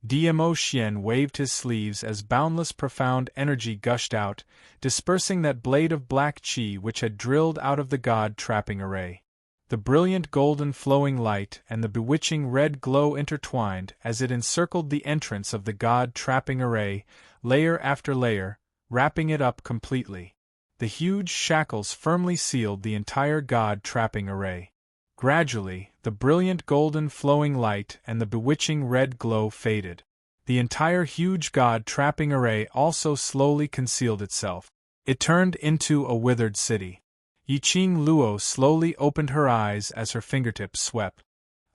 Diamo Xian waved his sleeves as boundless profound energy gushed out, dispersing that blade of black qi which had drilled out of the god-trapping array. The brilliant golden flowing light and the bewitching red glow intertwined as it encircled the entrance of the god-trapping array, layer after layer, wrapping it up completely. The huge shackles firmly sealed the entire god-trapping array. Gradually, the brilliant golden flowing light and the bewitching red glow faded. The entire huge god-trapping array also slowly concealed itself. It turned into a withered city. Yi Qing Luo slowly opened her eyes as her fingertips swept.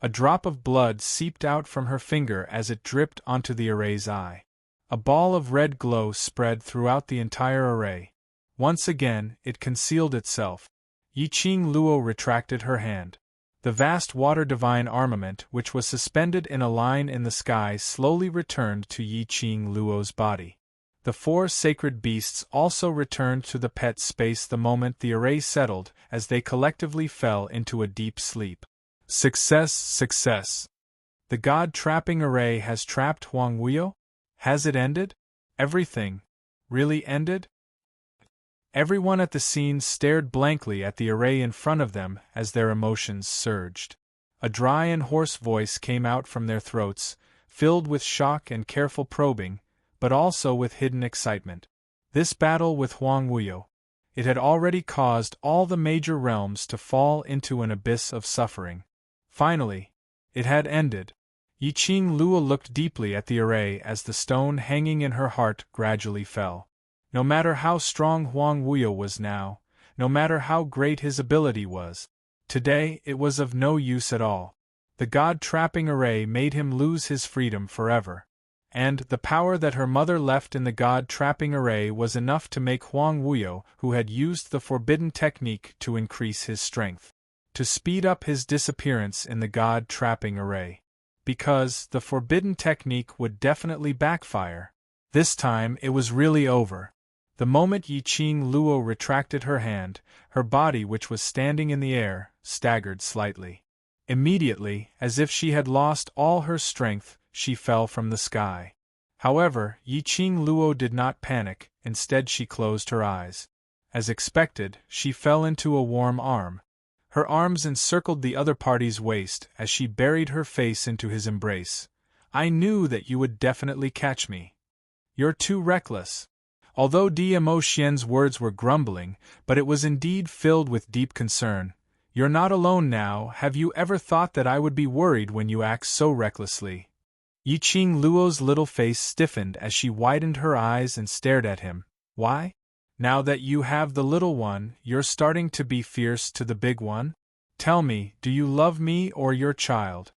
A drop of blood seeped out from her finger as it dripped onto the array's eye. A ball of red glow spread throughout the entire array. Once again, it concealed itself. Yi Qing Luo retracted her hand. The vast water divine armament which was suspended in a line in the sky slowly returned to Yi Qing Luo's body. The four sacred beasts also returned to the pet space the moment the array settled as they collectively fell into a deep sleep. Success, success. The god-trapping array has trapped Huang Wuyo? Has it ended? Everything. Really ended? Everyone at the scene stared blankly at the array in front of them as their emotions surged. A dry and hoarse voice came out from their throats, filled with shock and careful probing, but also with hidden excitement. This battle with Huang Wuyo, it had already caused all the major realms to fall into an abyss of suffering. Finally, it had ended. Yi Qing Luo looked deeply at the array as the stone hanging in her heart gradually fell. No matter how strong Huang Wuyo was now, no matter how great his ability was, today it was of no use at all. The god-trapping array made him lose his freedom forever. And the power that her mother left in the god-trapping array was enough to make Huang Wuyo, who had used the forbidden technique to increase his strength, to speed up his disappearance in the god-trapping array. Because the forbidden technique would definitely backfire. This time it was really over. The moment Yi Qing Luo retracted her hand, her body, which was standing in the air, staggered slightly. Immediately, as if she had lost all her strength, she fell from the sky. However, Yi Qing Luo did not panic, instead she closed her eyes. As expected, she fell into a warm arm. Her arms encircled the other party's waist as she buried her face into his embrace. I knew that you would definitely catch me. You're too reckless. Although Dmo Xian's words were grumbling, but it was indeed filled with deep concern. You're not alone now. Have you ever thought that I would be worried when you act so recklessly? Yiqing Luo's little face stiffened as she widened her eyes and stared at him. Why? Now that you have the little one, you're starting to be fierce to the big one? Tell me, do you love me or your child?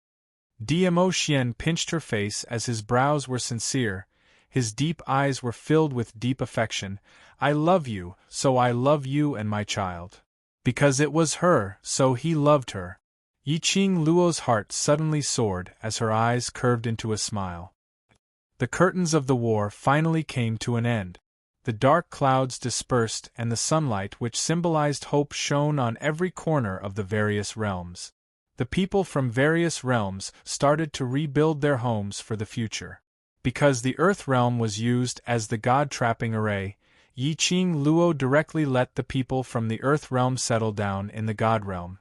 Dmo Xian pinched her face as his brows were sincere. His deep eyes were filled with deep affection. I love you, so I love you and my child. Because it was her, so he loved her. Yiqing Luo's heart suddenly soared as her eyes curved into a smile. The curtains of the war finally came to an end. The dark clouds dispersed and the sunlight which symbolized hope shone on every corner of the various realms. The people from various realms started to rebuild their homes for the future. Because the Earth realm was used as the god-trapping array, Yiqing Luo directly let the people from the Earth realm settle down in the god realm.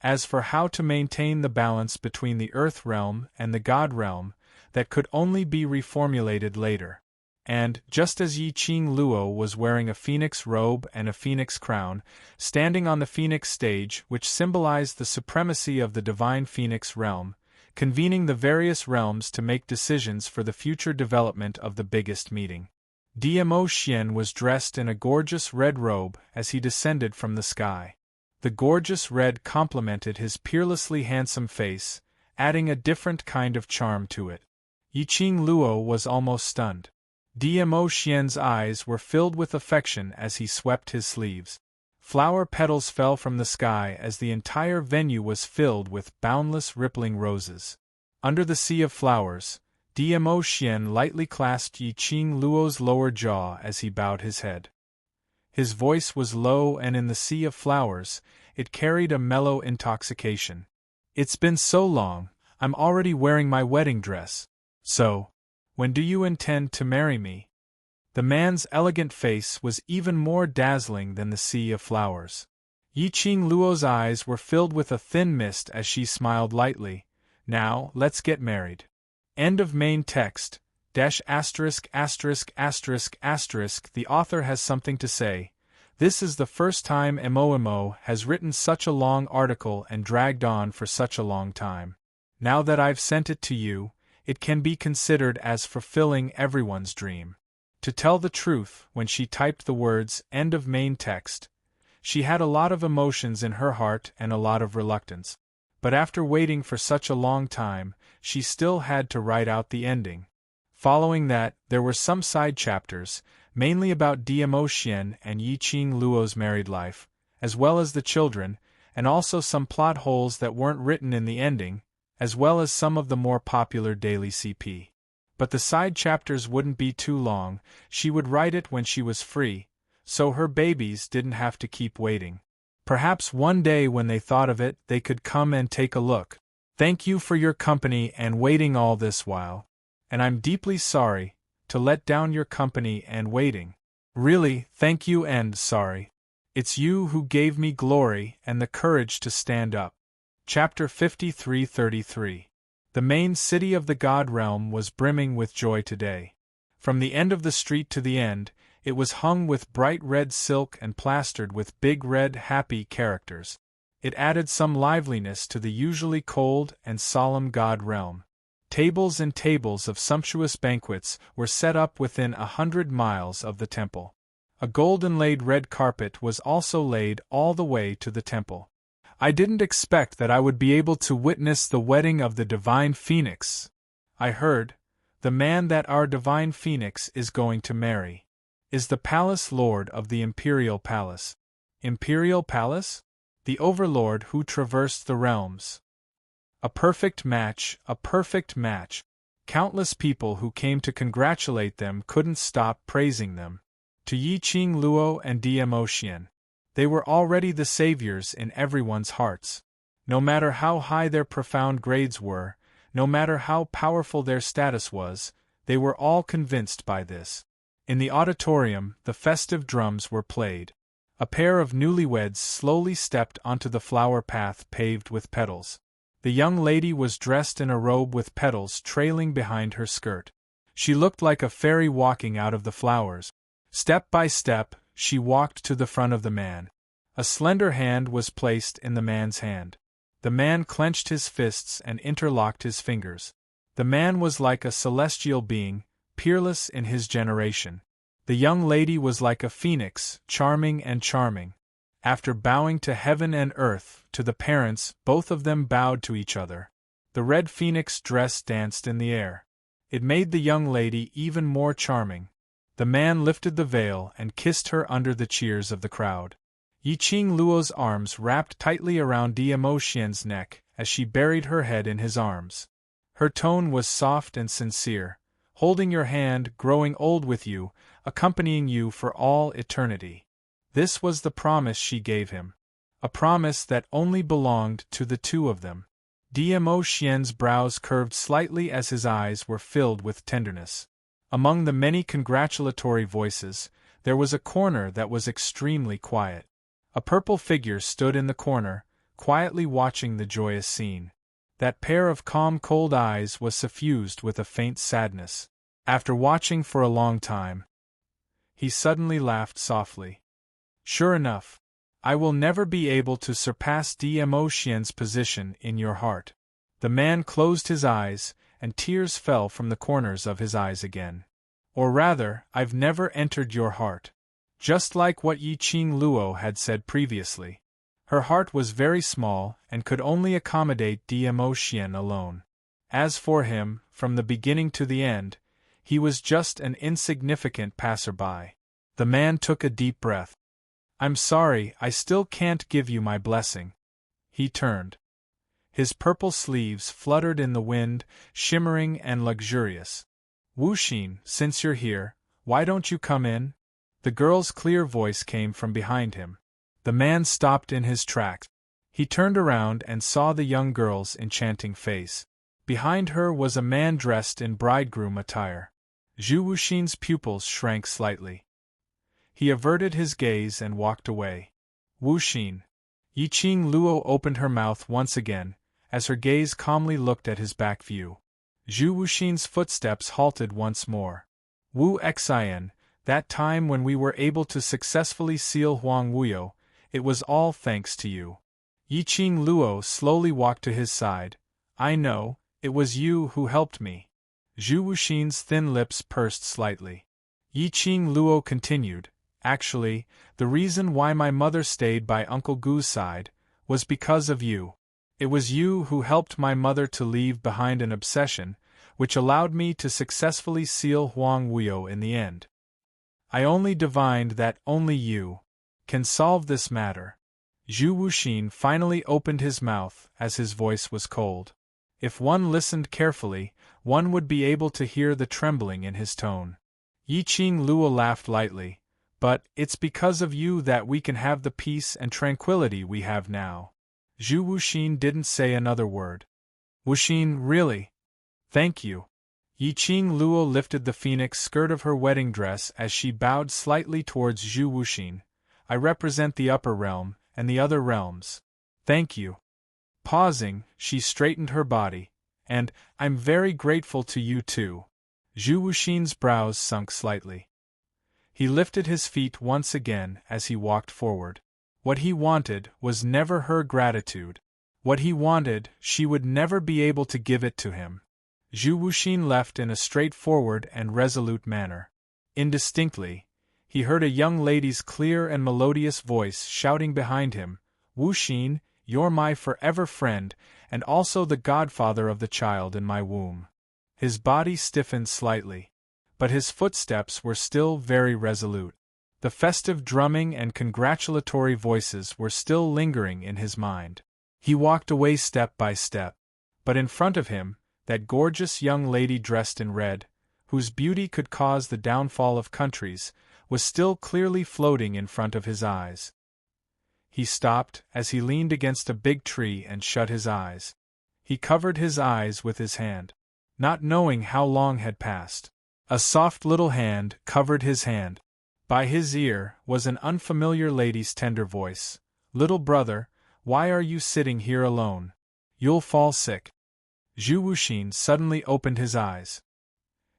As for how to maintain the balance between the Earth realm and the god realm, that could only be reformulated later. And, just as Yiqing Luo was wearing a phoenix robe and a phoenix crown, standing on the phoenix stage which symbolized the supremacy of the divine phoenix realm, convening the various realms to make decisions for the future development of the biggest meeting. Dmo Xian was dressed in a gorgeous red robe as he descended from the sky. The gorgeous red complemented his peerlessly handsome face, adding a different kind of charm to it. Yiqing Luo was almost stunned. Dmo Xian's eyes were filled with affection as he swept his sleeves. Flower petals fell from the sky as the entire venue was filled with boundless rippling roses. Under the sea of flowers, Dmo Xian lightly clasped Yiqing Luo's lower jaw as he bowed his head. His voice was low and in the sea of flowers, it carried a mellow intoxication. It's been so long, I'm already wearing my wedding dress. So, when do you intend to marry me? The man's elegant face was even more dazzling than the sea of flowers. Yiqing Luo's eyes were filled with a thin mist as she smiled lightly. Now, let's get married. End of main text. The author has something to say. This is the first time MOMO has written such a long article and dragged on for such a long time. Now that I've sent it to you, it can be considered as fulfilling everyone's dream. To tell the truth, when she typed the words, end of main text, she had a lot of emotions in her heart and a lot of reluctance. But after waiting for such a long time, she still had to write out the ending. Following that, there were some side chapters, mainly about Dmo Xian and Yiqing Luo's married life, as well as the children, and also some plot holes that weren't written in the ending, as well as some of the more popular daily CP. But the side chapters wouldn't be too long, she would write it when she was free, so her babies didn't have to keep waiting. Perhaps one day when they thought of it, they could come and take a look. Thank you for your company and waiting all this while. And I'm deeply sorry to let down your company and waiting. Really, thank you and sorry. It's you who gave me glory and the courage to stand up. Chapter 53-33. The main city of the God realm was brimming with joy today. From the end of the street to the end, it was hung with bright red silk and plastered with big red happy characters. It added some liveliness to the usually cold and solemn God realm. Tables and tables of sumptuous banquets were set up within 100 miles of the temple. A golden-laid red carpet was also laid all the way to the temple. I didn't expect that I would be able to witness the wedding of the Divine Phoenix. I heard, the man that our Divine Phoenix is going to marry is the Palace Lord of the Imperial Palace. Imperial Palace? The Overlord who traversed the realms. A perfect match, a perfect match. Countless people who came to congratulate them couldn't stop praising them. To Yiqing Luo and Dmo Xian, they were already the saviors in everyone's hearts. No matter how high their profound grades were, no matter how powerful their status was, they were all convinced by this. In the auditorium, the festive drums were played. A pair of newlyweds slowly stepped onto the flower path paved with petals. The young lady was dressed in a robe with petals trailing behind her skirt. She looked like a fairy walking out of the flowers. Step by step, she walked to the front of the man. A slender hand was placed in the man's hand. The man clenched his fists and interlocked his fingers. The man was like a celestial being, peerless in his generation. The young lady was like a phoenix, charming and charming. After bowing to heaven and earth, to the parents, both of them bowed to each other. The red phoenix dress danced in the air. It made the young lady even more charming. The man lifted the veil and kissed her under the cheers of the crowd. Yiqing Luo's arms wrapped tightly around Diemo Xian's neck as she buried her head in his arms. Her tone was soft and sincere, holding your hand, growing old with you, accompanying you for all eternity. This was the promise she gave him. A promise that only belonged to the two of them. Diemo Xian's brows curved slightly as his eyes were filled with tenderness. Among the many congratulatory voices, there was a corner that was extremely quiet. A purple figure stood in the corner, quietly watching the joyous scene. That pair of calm, cold eyes was suffused with a faint sadness. After watching for a long time, he suddenly laughed softly. Sure enough, I will never be able to surpass Diemo Xian's position in your heart. The man closed his eyes, and tears fell from the corners of his eyes again. Or rather, I've never entered your heart. Just like what Yiqing Luo had said previously. Her heart was very small and could only accommodate Diemo Xian alone. As for him, from the beginning to the end, he was just an insignificant passerby. The man took a deep breath. I'm sorry, I still can't give you my blessing. He turned. His purple sleeves fluttered in the wind, shimmering and luxurious. Wuxin, since you're here, why don't you come in? The girl's clear voice came from behind him. The man stopped in his tracks. He turned around and saw the young girl's enchanting face. Behind her was a man dressed in bridegroom attire. Zhu Wuxin's pupils shrank slightly. He averted his gaze and walked away. Wuxin. Yiqing Luo opened her mouth once again, as her gaze calmly looked at his back view. Zhu Wuxin's footsteps halted once more. Wu Xian, that time when we were able to successfully seal Huang Wuyo, it was all thanks to you. Yiqing Luo slowly walked to his side. I know, it was you who helped me. Zhu Wuxin's thin lips pursed slightly. Yiqing Luo continued, actually, the reason why my mother stayed by Uncle Gu's side was because of you. It was you who helped my mother to leave behind an obsession, which allowed me to successfully seal Huang Wuyo in the end. I only divined that only you can solve this matter. Zhu Wuxin finally opened his mouth as his voice was cold. If one listened carefully, one would be able to hear the trembling in his tone. Yiqing Luo laughed lightly. But it's because of you that we can have the peace and tranquility we have now. Zhu Wuxin didn't say another word. Wuxin, really? Thank you. Yiqing Luo lifted the phoenix skirt of her wedding dress as she bowed slightly towards Zhu Wuxin. I represent the upper realm, and the other realms. Thank you. Pausing, she straightened her body. And, I'm very grateful to you too. Zhu Wuxin's brows sunk slightly. He lifted his feet once again as he walked forward. What he wanted was never her gratitude. What he wanted, she would never be able to give it to him. Zhu Wuxin left in a straightforward and resolute manner. Indistinctly, he heard a young lady's clear and melodious voice shouting behind him, Wuxin, you're my forever friend, and also the godfather of the child in my womb. His body stiffened slightly, but his footsteps were still very resolute. The festive drumming and congratulatory voices were still lingering in his mind. He walked away step by step, but in front of him, that gorgeous young lady dressed in red, whose beauty could cause the downfall of countries, was still clearly floating in front of his eyes. He stopped as he leaned against a big tree and shut his eyes. He covered his eyes with his hand, not knowing how long had passed. A soft little hand covered his hand. By his ear was an unfamiliar lady's tender voice. Little brother, why are you sitting here alone? You'll fall sick. Zhu Wuxin suddenly opened his eyes.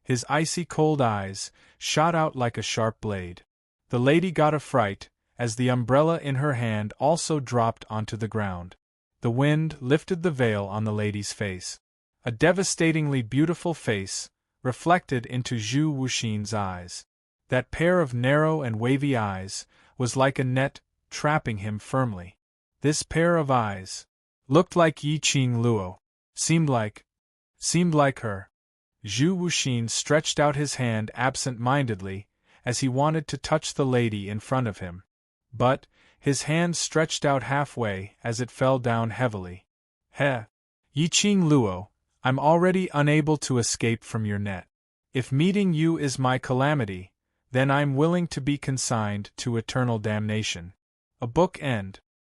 His icy cold eyes shot out like a sharp blade. The lady got a fright, as the umbrella in her hand also dropped onto the ground. The wind lifted the veil on the lady's face. A devastatingly beautiful face, reflected into Zhu Wuxin's eyes. That pair of narrow and wavy eyes was like a net, trapping him firmly. This pair of eyes looked like Yiqing Luo. Seemed like her. Zhu Wuxin stretched out his hand absent-mindedly, as he wanted to touch the lady in front of him. But, his hand stretched out halfway as it fell down heavily. Yiqing Luo, I'm already unable to escape from your net. If meeting you is my calamity, then I'm willing to be consigned to eternal damnation. A book end.